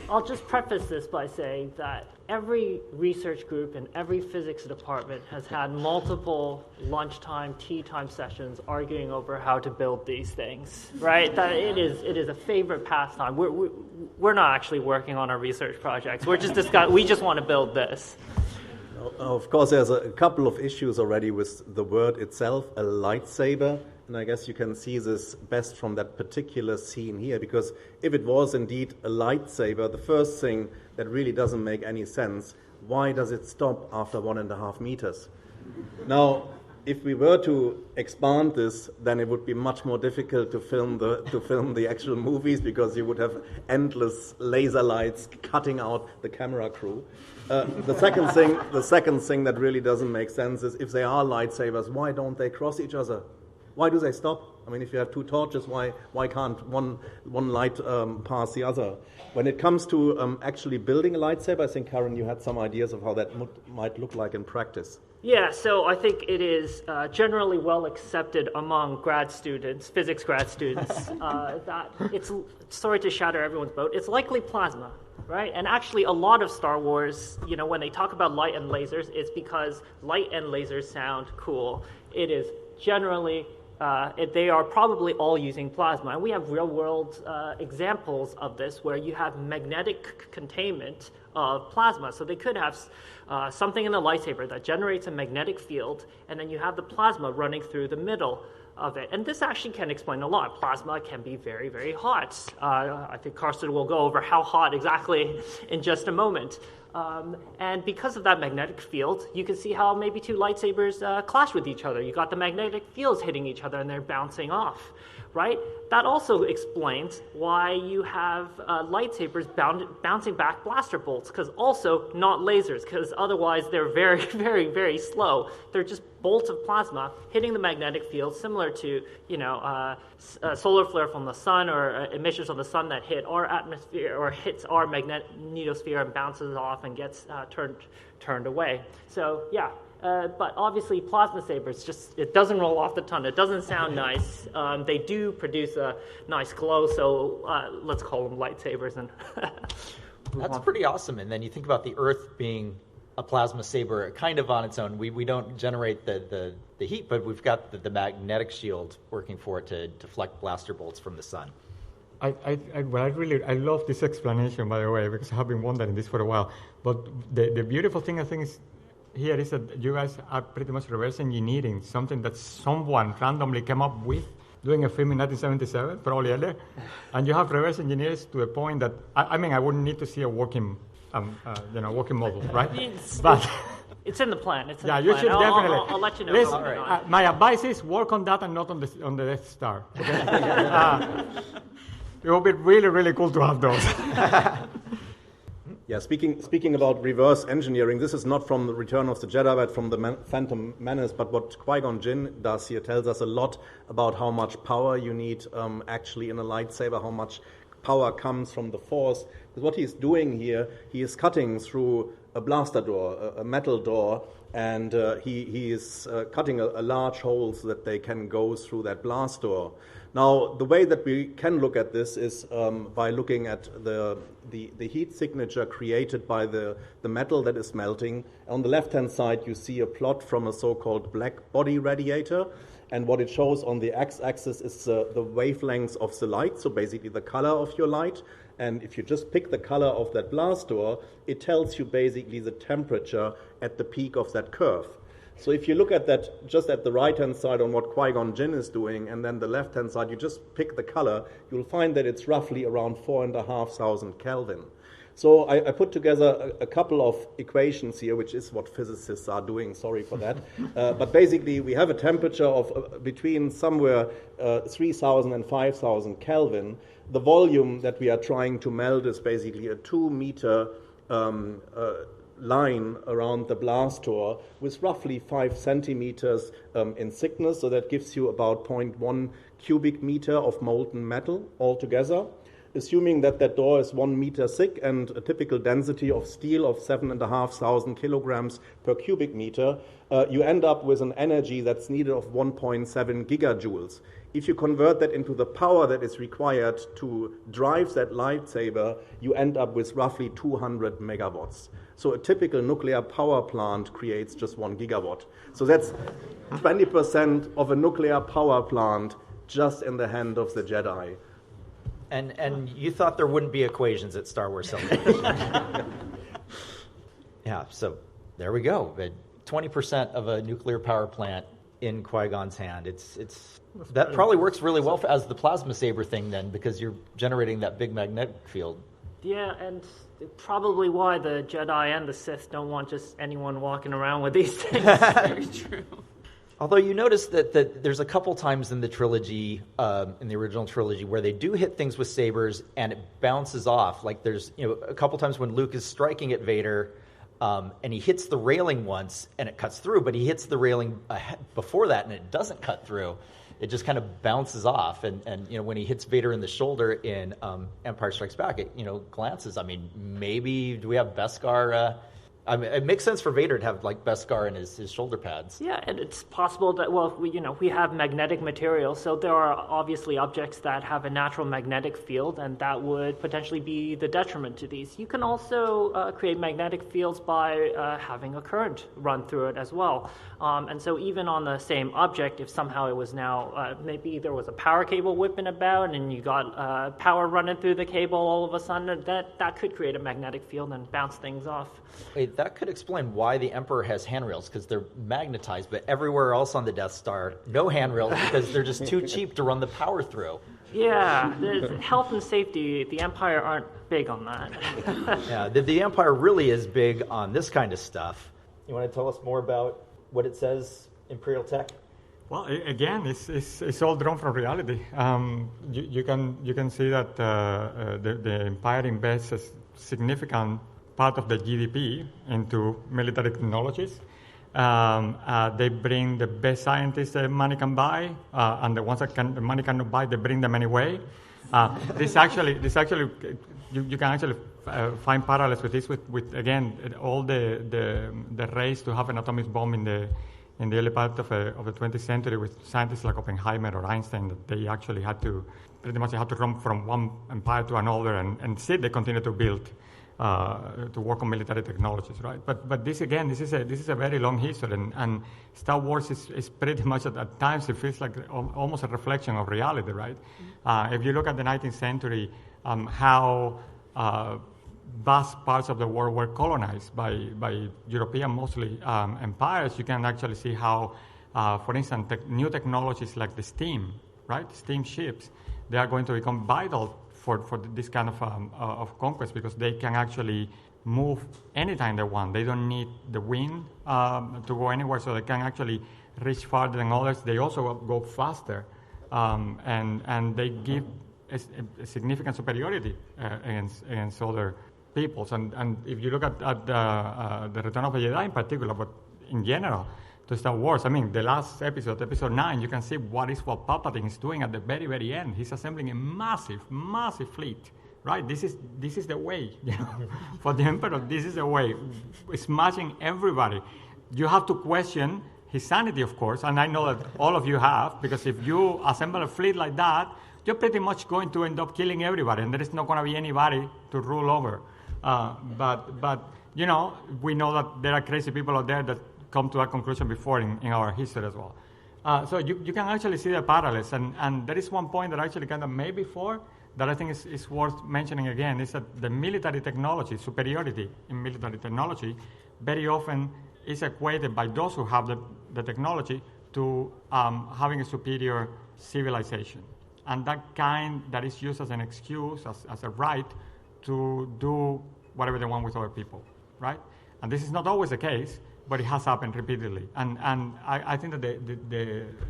I'll just preface this by saying that every research group in every physics department has had multiple lunchtime, tea time sessions arguing over how to build these things, right? That it is a favorite pastime. We're not actually working on our research projects. We just want to build this. Of course, there's a couple of issues already with the word itself, a lightsaber. And I guess you can see this best from that particular scene here, because if it was indeed a lightsaber, the first thing that really doesn't make any sense, why does it stop after 1.5 meters? Now, if we were to expand this, then it would be much more difficult to film the actual movies, because you would have endless laser lights cutting out the camera crew. The second thing that really doesn't make sense is, if they are lightsabers, why don't they cross each other? Why do they stop? I mean, if you have two torches, why can't one light pass the other? When it comes to actually building a lightsaber, I think, Karen, you had some ideas of how that might look like in practice. Yeah, so I think it is generally well accepted among grad students, physics grad students, that it's, sorry to shatter everyone's boat, it's likely plasma, right? And actually a lot of Star Wars, when they talk about light and lasers, it's because light and lasers sound cool. It is generally, they are probably all using plasma. And we have real-world examples of this where you have magnetic containment of plasma. So they could have something in the lightsaber that generates a magnetic field, and then you have the plasma running through the middle of it. And this actually can explain a lot. Plasma can be very, very hot. I think Carsten will go over how hot exactly in just a moment. And because of that magnetic field, you can see how maybe two lightsabers clash with each other. You got the magnetic fields hitting each other and they're bouncing off, right? That also explains why you have lightsabers bouncing back blaster bolts, because also not lasers, because otherwise they're very, very, very slow. They're just bolts of plasma hitting the magnetic field, similar to a solar flare from the sun, or emissions from the sun that hit our atmosphere or hits our magnetosphere and bounces off and gets turned away. So yeah. But obviously plasma sabers, it doesn't roll off the tongue. It doesn't sound nice. They do produce a nice glow, so let's call them lightsabers. And That's pretty awesome. And then you think about the Earth being a plasma saber kind of on its own. We don't generate the heat, but we've got the magnetic shield working for it to deflect blaster bolts from the sun. I love this explanation, by the way, because I have been wondering this for a while. But the beautiful thing, I think, is here is that you guys are pretty much reverse engineering something that someone randomly came up with doing a film in 1977, probably earlier, and you have reverse engineers to a point that I wouldn't need to see a working model, right? But it's in the plan. It's in yeah, the you plan. should definitely. I'll let you know. Right. My advice is work on that and not on the Death Star. Okay? It will be really, really cool to have those. Yeah, speaking about reverse engineering, this is not from the Return of the Jedi, but from the Phantom Menace. But what Qui-Gon Jinn does here tells us a lot about how much power you need actually in a lightsaber, how much power comes from the Force. Because what he's doing here, he is cutting through a blaster door, a metal door, and he is cutting a large hole so that they can go through that blast door. Now, the way that we can look at this is by looking at the heat signature created by the metal that is melting. On the left-hand side, you see a plot from a so-called black body radiator. And what it shows on the x-axis is the wavelengths of the light, so basically the color of your light. And if you just pick the color of that blast door, it tells you basically the temperature at the peak of that curve. So if you look at that just at the right-hand side on what Qui-Gon Jinn is doing, and then the left-hand side, you just pick the color, you'll find that it's roughly around 4,500 Kelvin. So I put together a couple of equations here, which is what physicists are doing, sorry for that. But basically, we have a temperature of between somewhere 3,000 and 5,000 Kelvin. The volume that we are trying to melt is basically a 2-meter line around the blast door with roughly 5 centimeters in thickness. So that gives you about 0.1 cubic meter of molten metal altogether. Assuming that that door is 1 meter thick and a typical density of steel of 7,500 kilograms per cubic meter, you end up with an energy that's needed of 1.7 gigajoules. If you convert that into the power that is required to drive that lightsaber, you end up with roughly 200 megawatts. So a typical nuclear power plant creates just 1 gigawatt. So that's 20% of a nuclear power plant just in the hand of the Jedi. And you thought there wouldn't be equations at Star Wars Celebration. Yeah, so there we go. 20% of a nuclear power plant in Qui-Gon's hand. That probably works really well as the plasma saber thing then, because you're generating that big magnetic field. Yeah, and probably why the Jedi and the Sith don't want just anyone walking around with these things. Very true. Although you notice that there's a couple times in the trilogy, in the original trilogy, where they do hit things with sabers and it bounces off. Like there's a couple times when Luke is striking at Vader, and he hits the railing once and it cuts through, but he hits the railing before that and it doesn't cut through. It just kind of bounces off. And when he hits Vader in the shoulder in Empire Strikes Back, it glances. I mean, maybe do we have Beskar? It makes sense for Vader to have like Beskar in his shoulder pads. Yeah, and it's possible that we have magnetic material, so there are obviously objects that have a natural magnetic field, and that would potentially be the detriment to these. You can also create magnetic fields by having a current run through it as well. And so even on the same object, if somehow it was now maybe there was a power cable whipping about, and you got power running through the cable all of a sudden, that could create a magnetic field and bounce things off. Wait, that could explain why the Emperor has handrails, because they're magnetized, but everywhere else on the Death Star, no handrails because they're just too cheap to run the power through. Yeah, health and safety, the Empire aren't big on that. Yeah, the Empire really is big on this kind of stuff. You want to tell us more about what it says, Imperial Tech? Well, again, it's all drawn from reality. You can see that the Empire invests a significant part of the GDP into military technologies. They bring the best scientists that money can buy, and the ones that the money cannot buy, they bring them anyway. You can actually find parallels with this with again all the race to have an atomic bomb in the early part of the 20th century with scientists like Oppenheimer or Einstein, that they actually had to run from one empire to another, and still they continue to build. To work on military technologies, right? But this is a very long history, and Star Wars is pretty much at times it feels like almost a reflection of reality, right? If you look at the 19th century, how vast parts of the world were colonized by European mostly empires, you can actually see how, for instance, new technologies like the steam, right? Steam ships, they are going to become vital for this kind of conquest, because they can actually move anytime they want. They don't need the wind to go anywhere, so they can actually reach farther than others. They also go faster, and they give a significant superiority against other peoples. And if you look at the Return of the Jedi in particular, but in general, to Star Wars, I mean, the last episode 9, you can see what Palpatine is doing at the very, very end. He's assembling a massive, massive fleet, right? This is the way, for the Emperor, this is the way. Smashing everybody. You have to question his sanity, of course, and I know that all of you have, because if you assemble a fleet like that, you're pretty much going to end up killing everybody, and there is not going to be anybody to rule over. But we know that there are crazy people out there that come to that conclusion before in our history as well. So you can actually see the parallels. And there is one point that actually kind of made before that I think is worth mentioning again, is that the military technology, superiority in military technology, very often is equated by those who have the technology to having a superior civilization. And that is used as an excuse, as a right to do whatever they want with other people, right? And this is not always the case, but it has happened repeatedly. And I think that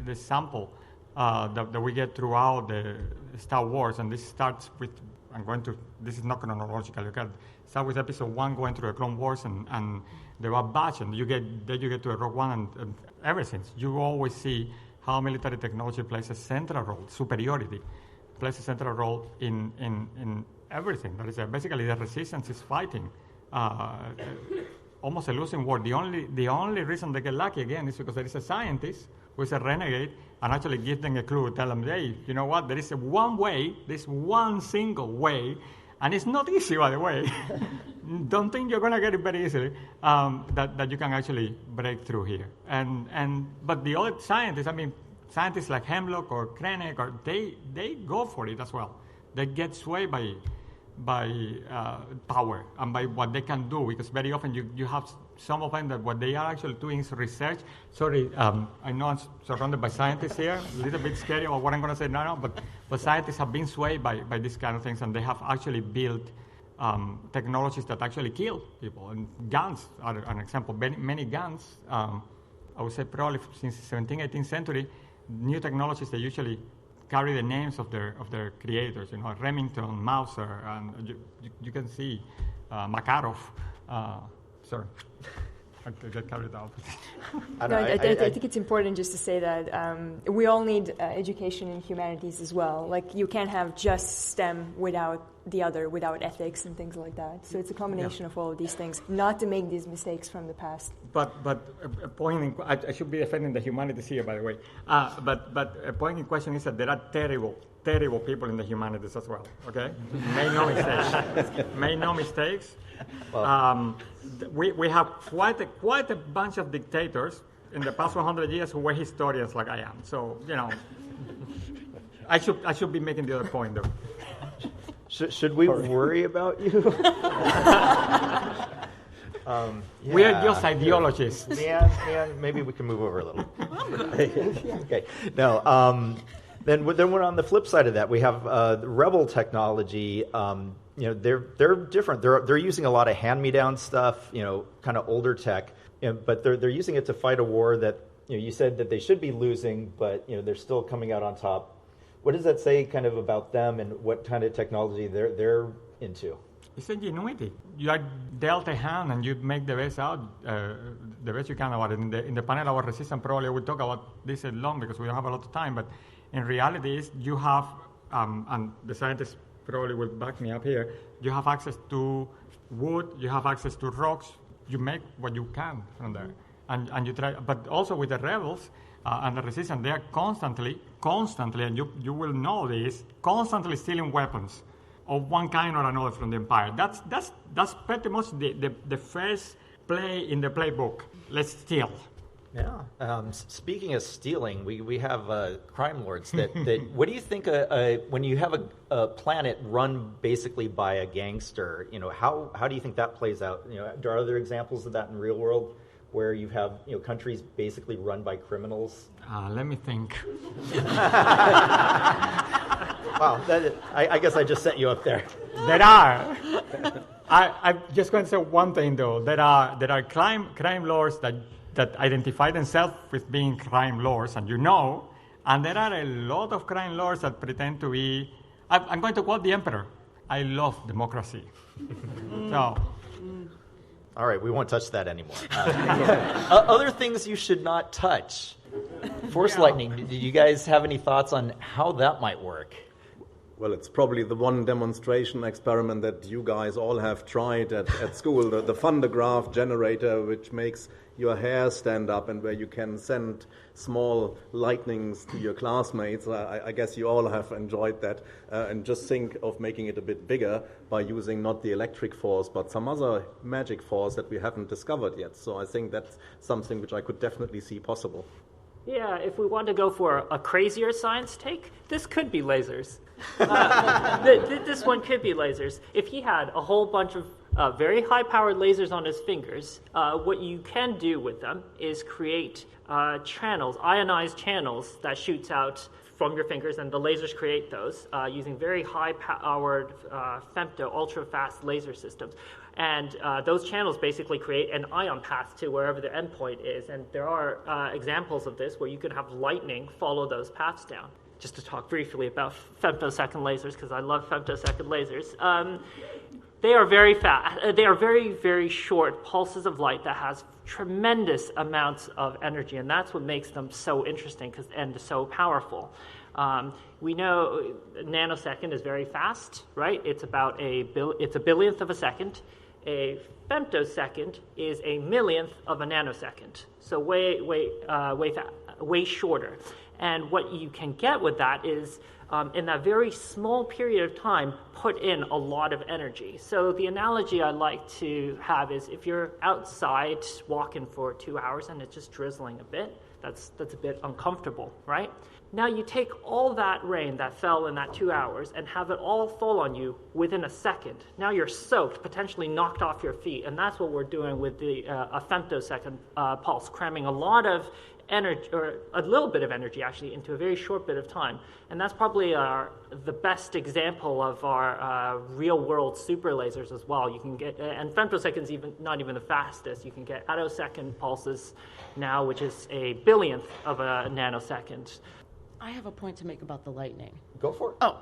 the sample that we get throughout the Star Wars, and this starts with, this is not chronological, you can start with episode 1 going through the Clone Wars and the Bad Batch, and you get to Rogue One, and ever since, you always see how military technology plays a central role, superiority plays a central role in everything. That is, basically the resistance is fighting almost a losing war. The only reason they get lucky again is because there is a scientist who is a renegade and actually gives them a clue, tell them, hey, you know what, there is one single way, and it's not easy, by the way. Don't think you're going to get it very easily, that you can actually break through here. But the other scientists like Hemlock or Krennic, they go for it as well. They get swayed by power and by what they can do, because very often you have some of them that what they are actually doing is research. Sorry, I know I'm surrounded by scientists here, a little bit scary about what I'm going to say now, but scientists have been swayed by these kind of things, and they have actually built technologies that actually kill people. And guns are an example. Many guns, I would say probably since the 17th, 18th century, new technologies that usually carry the names of their creators, Remington, Mauser, and you can see Makarov. Sorry, I get carried out. I think it's important just to say that we all need education in humanities as well. Like, you can't have just STEM without the other, without ethics and things like that. So it's a combination of all of these things, not to make these mistakes from the past. But a point in, I should be defending the humanities here, by the way. But a point in question is that there are terrible people in the humanities as well. Okay, make no mistakes. Make no mistakes. Well, we have quite a bunch of dictators in the past 100 years who were historians like I am. So I should be making the other point though. Should we worry about you? We are just ideologists. LeeAnn, maybe we can move over a little. Okay. No. Then we're on the flip side of that. We have the rebel technology. They're different. They're using a lot of hand-me-down stuff. Kind of older tech, but they're using it to fight a war that you said that they should be losing, but they're still coming out on top. What does that say kind of about them and what kind of technology they're into? It's ingenuity. You are dealt a hand and you make the best out, the best you can about it. In the panel, our resistance probably will talk about this long because we don't have a lot of time, but in reality is you have, and the scientists probably will back me up here, you have access to wood, you have access to rocks, you make what you can from there. And you try, but also with the rebels, and the resistance, they are constantly, and you will know this, constantly stealing weapons of one kind or another from the empire. That's pretty much the first play in the playbook. Let's steal. Yeah. Speaking of stealing, we have crime lords. That what do you think when you have a planet run basically by a gangster? How do you think that plays out? Are there examples of that in real world? Where you have countries basically run by criminals? Let me think. Wow, I guess I just set you up there. There are. I'm just going to say one thing though. There are crime lords that identify themselves with being crime lords, and and there are a lot of crime lords that pretend to be. I'm going to quote the emperor. I love democracy. So. All right, we won't touch that anymore. Other things you should not touch. Force lightning. Do you guys have any thoughts on how that might work? Well, it's probably the one demonstration experiment that you guys all have tried at school, the Thundergraph generator, which makes your hair stand up and where you can send small lightnings to your classmates. I guess you all have enjoyed that. And just think of making it a bit bigger by using not the electric force, but some other magic force that we haven't discovered yet. So I think that's something which I could definitely see possible. Yeah, if we want to go for a crazier science take, this could be lasers. This one could be lasers. If he had a whole bunch of very high-powered lasers on his fingers, what you can do with them is create channels, ionized channels that shoots out from your fingers, and the lasers create those using very high-powered femto, ultra-fast laser systems. And those channels basically create an ion path to wherever the endpoint is. And there are examples of this where you can have lightning follow those paths down. Just to talk briefly about femtosecond lasers, because I love femtosecond lasers. They are very fast. They are very, very short pulses of light that has tremendous amounts of energy, and that's what makes them so interesting and so powerful. We know a nanosecond is very fast, right? It's about it's a billionth of a second. A femtosecond is a millionth of a nanosecond, so way shorter. And what you can get with that is, in that very small period of time, put in a lot of energy. So the analogy I like to have is if you're outside walking for 2 hours and it's just drizzling a bit, That's a bit uncomfortable, right? Now you take all that rain that fell in that 2 hours and have it all fall on you within a second. Now you're soaked, potentially knocked off your feet, and that's what we're doing with a femtosecond pulse, cramming a lot of energy, or a little bit of energy actually, into a very short bit of time. And that's probably the best example of our real-world super lasers as well. You can get, and femtoseconds not even the fastest. You can get attosecond pulses now, which is a billionth of a nanosecond. I have a point to make about the lightning. Go for it. Oh,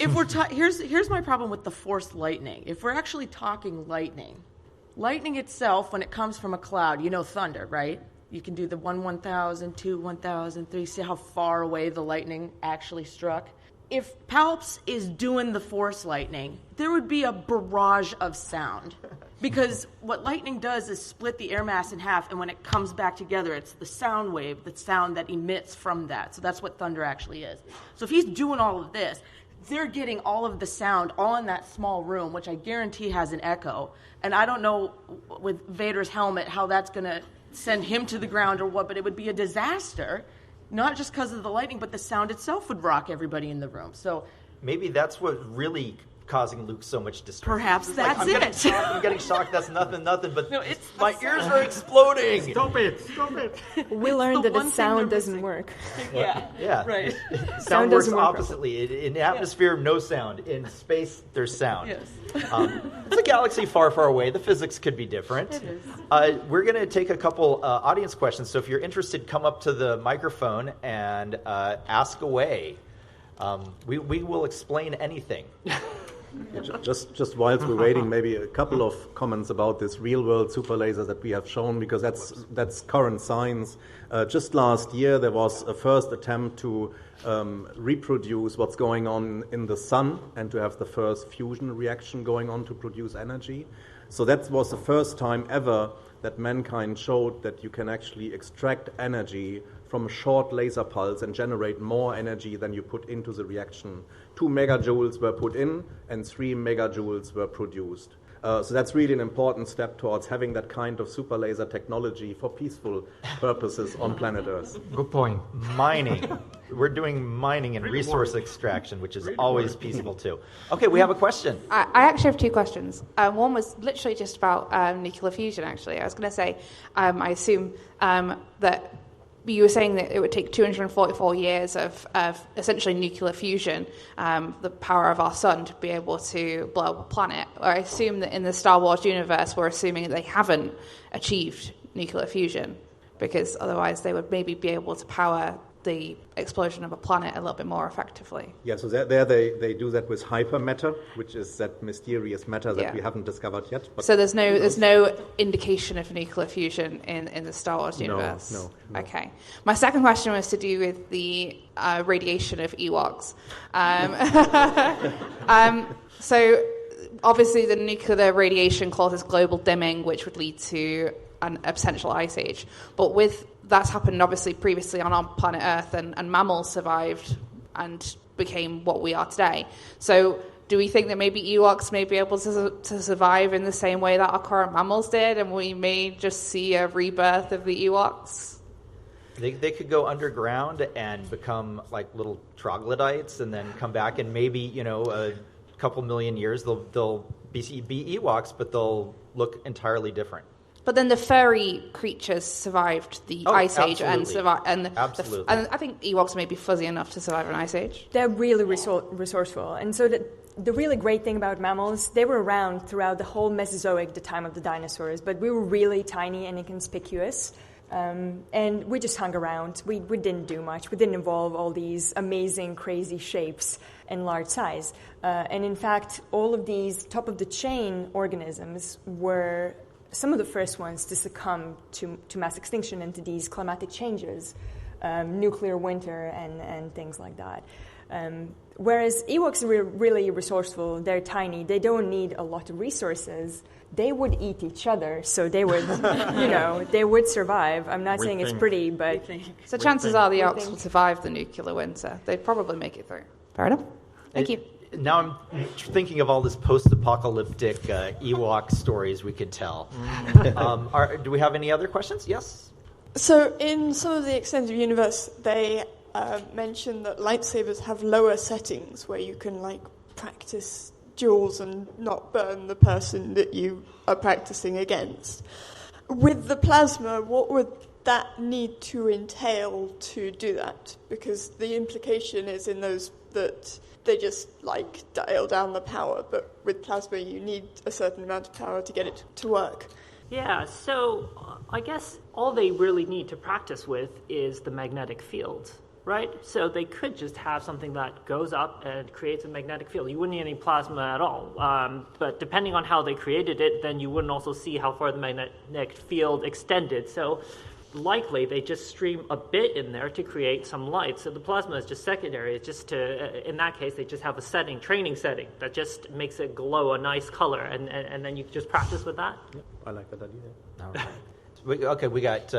if we're here's my problem with the forced lightning. If we're actually talking lightning itself, when it comes from a cloud, thunder, right? You can do the 1,000, 2, 1,000, 3, see how far away the lightning actually struck. If Palps is doing the force lightning, there would be a barrage of sound. Because what lightning does is split the air mass in half, and when it comes back together, it's the sound wave, the sound that emits from that. So that's what thunder actually is. So if he's doing all of this, they're getting all of the sound all in that small room, which I guarantee has an echo. And I don't know with Vader's helmet how that's going to send him to the ground or what, but it would be a disaster, not just because of the lightning, but the sound itself would rock everybody in the room. So maybe that's what really causing Luke so much distress. Perhaps that's it. I'm getting shocked. That's nothing. But no, my ears are exploding. Stop it. We learned that the sound doesn't work. Yeah. Right. Sound works oppositely. In atmosphere, no sound. In space, there's sound. Yes. It's a galaxy far, far away. The physics could be different. It is. We're going to take a couple audience questions. So if you're interested, come up to the microphone and ask away. We will explain anything. Just whilst we're waiting, maybe a couple of comments about this real-world super laser that we have shown, because that's current science. Just last year, there was a first attempt to reproduce what's going on in the sun and to have the first fusion reaction going on to produce energy. So that was the first time ever that mankind showed that you can actually extract energy from a short laser pulse and generate more energy than you put into the reaction. 2 megajoules were put in and 3 megajoules were produced. So that's really an important step towards having that kind of super laser technology for peaceful purposes on planet Earth. Good point. Mining. We're doing mining and resource extraction, which is always peaceful too. Okay, we have a question. I actually have two questions. One was literally just about nuclear fusion, actually. I was going to say, I assume that you were saying that it would take 244 years of essentially nuclear fusion, the power of our sun, to be able to blow up a planet. Or I assume that in the Star Wars universe, we're assuming that they haven't achieved nuclear fusion, because otherwise they would maybe be able to power the explosion of a planet a little bit more effectively. Yeah, so there they do that with hypermatter, which is that mysterious matter that we haven't discovered yet. But so there's no indication of nuclear fusion in the Star Wars universe? No. Okay. My second question was to do with the radiation of Ewoks. So obviously the nuclear radiation causes global dimming, which would lead to a potential ice age. But that's happened obviously previously on our planet Earth, and mammals survived and became what we are today. So do we think that maybe Ewoks may be able to survive in the same way that our current mammals did, and we may just see a rebirth of the Ewoks? They could go underground and become like little troglodytes and then come back, and maybe, a couple million years they'll be Ewoks, but they'll look entirely different. But then the furry creatures survived the Ice Age and survived, and absolutely. I think Ewoks may be fuzzy enough to survive an Ice Age. They're really resourceful, and so the really great thing about mammals, they were around throughout the whole Mesozoic, the time of the dinosaurs, but we were really tiny and inconspicuous, and we just hung around. We didn't do much. We didn't evolve all these amazing, crazy shapes and large size. And in fact, all of these top-of-the-chain organisms were some of the first ones to succumb to mass extinction and to these climatic changes, nuclear winter and things like that. Whereas Ewoks are really resourceful. They're tiny. They don't need a lot of resources. They would eat each other, so they would, they would survive. I'm not saying it's pretty, but... So chances are the Ewoks will survive the nuclear winter. They'd probably make it through. Fair enough. Thank you. Now I'm thinking of all this post-apocalyptic Ewok stories we could tell. Do we have any other questions? Yes? So in some of the extended universe, they mention that lightsabers have lower settings where you can practice duels and not burn the person that you are practicing against. With the plasma, what would that need to entail to do that? Because the implication is in those that they just dial down the power, but with plasma you need a certain amount of power to get it to work. Yeah, so I guess all they really need to practice with is the magnetic field, right? So they could just have something that goes up and creates a magnetic field. You wouldn't need any plasma at all. But depending on how they created it, then you wouldn't also see how far the magnetic field extended. So likely they just stream a bit in there to create some light. So the plasma is just secondary. It's just in that case, they just have a training setting that just makes it glow a nice color, and then you just practice with that. Yep, I like that idea. All right. We got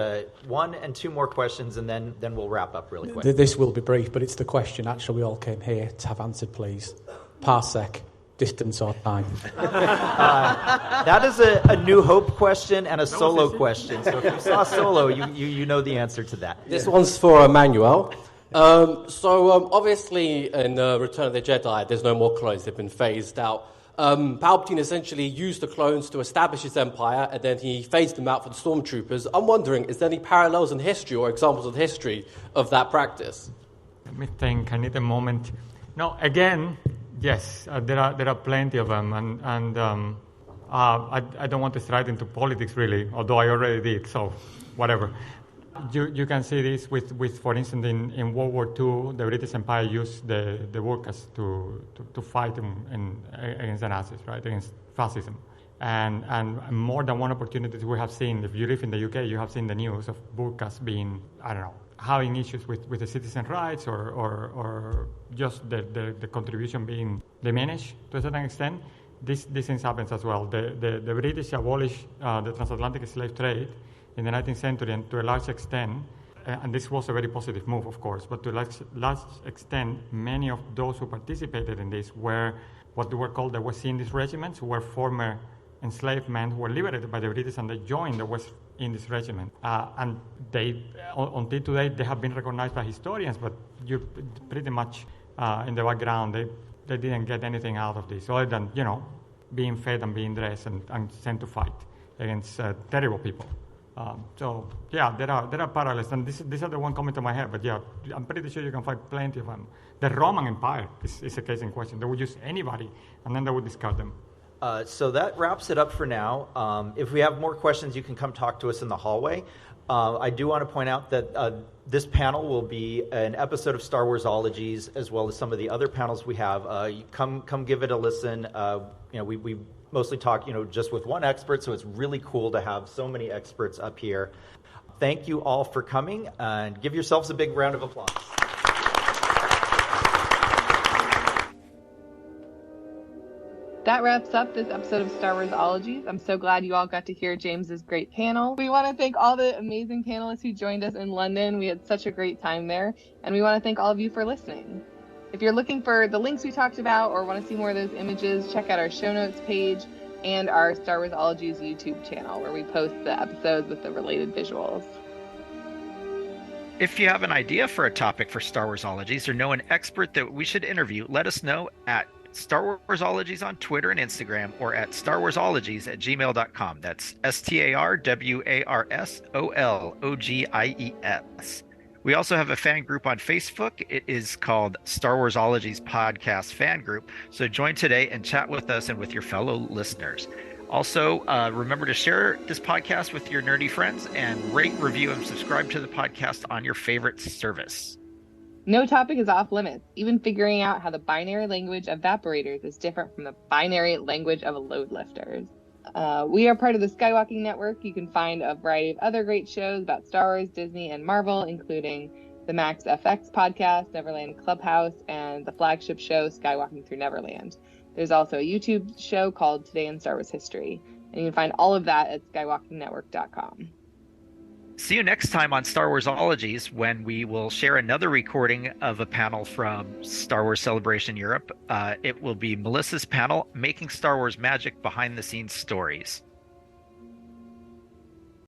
one and two more questions, and then we'll wrap up really quick. This will be brief, but it's the question actually we all came here to have answered, please. Parsec, distance or time? That is a New Hope question and a Solo question. So if you saw Solo, you know the answer to that. This one's for Manuel. Obviously in Return of the Jedi, there's no more clones. They've been phased out. Palpatine essentially used the clones to establish his empire, and then he phased them out for the stormtroopers. I'm wondering, is there any parallels in history or examples of history of that practice? Let me think. I need a moment. No, again, yes, there are plenty of them, and I don't want to stride into politics really, although I already did. So, whatever. You can see this with for instance, in World War II, the British Empire used the Gurkhas to fight against the Nazis, right, against fascism. And more than one opportunity we have seen, if you live in the UK, you have seen the news of Gurkhas being, having issues with the citizen rights or just the contribution being diminished to a certain extent. These things happens as well. The British abolished the transatlantic slave trade in the 19th century, and to a large extent, and this was a very positive move, of course, but to a large extent, many of those who participated in this were what were called the West Indies regiments, who were former enslaved men who were liberated by the British, and they joined the West Indies regiment. And they, until today, they have been recognized by historians, but you pretty much in the background, they didn't get anything out of this, other than, being fed and being dressed and sent to fight against terrible people. There are parallels, and these are the one coming to my head, but I'm pretty sure you can find plenty of them. The Roman Empire is a case in question. They would use anybody, and then they would discard them. So that wraps it up for now. If we have more questions, you can come talk to us in the hallway. I do want to point out that this panel will be an episode of Star Warsologies, as well as some of the other panels we have. Come give it a listen. We mostly talk, just with one expert, so it's really cool to have so many experts up here. Thank you all for coming, and give yourselves a big round of applause. That wraps up this episode of Star Warsologies. I'm so glad you all got to hear James's great panel. We want to thank all the amazing panelists who joined us in London. We had such a great time there, and we want to thank all of you for listening. If you're looking for the links we talked about or want to see more of those images, check out our show notes page and our Star Warsologies YouTube channel, where we post the episodes with the related visuals. If you have an idea for a topic for Star Warsologies or know an expert that we should interview, let us know at Star Warsologies on Twitter and Instagram, or at starwarsologies@gmail.com. That's StarWarsologies. We also have a fan group on Facebook. It is called Star Warsologies Podcast Fan Group. So join today and chat with us and with your fellow listeners. Also, remember to share this podcast with your nerdy friends, and rate, review, and subscribe to the podcast on your favorite service. No topic is off limits. Even figuring out how the binary language of evaporators is different from the binary language of load lifters. We are part of the Skywalking Network. You can find a variety of other great shows about Star Wars, Disney, and Marvel, including the Max FX podcast, Neverland Clubhouse, and the flagship show, Skywalking Through Neverland. There's also a YouTube show called Today in Star Wars History, and you can find all of that at skywalkingnetwork.com. See you next time on Star Warsologies, when we will share another recording of a panel from Star Wars Celebration Europe. It will be Melissa's panel, Making Star Wars Magic Behind the Scenes Stories.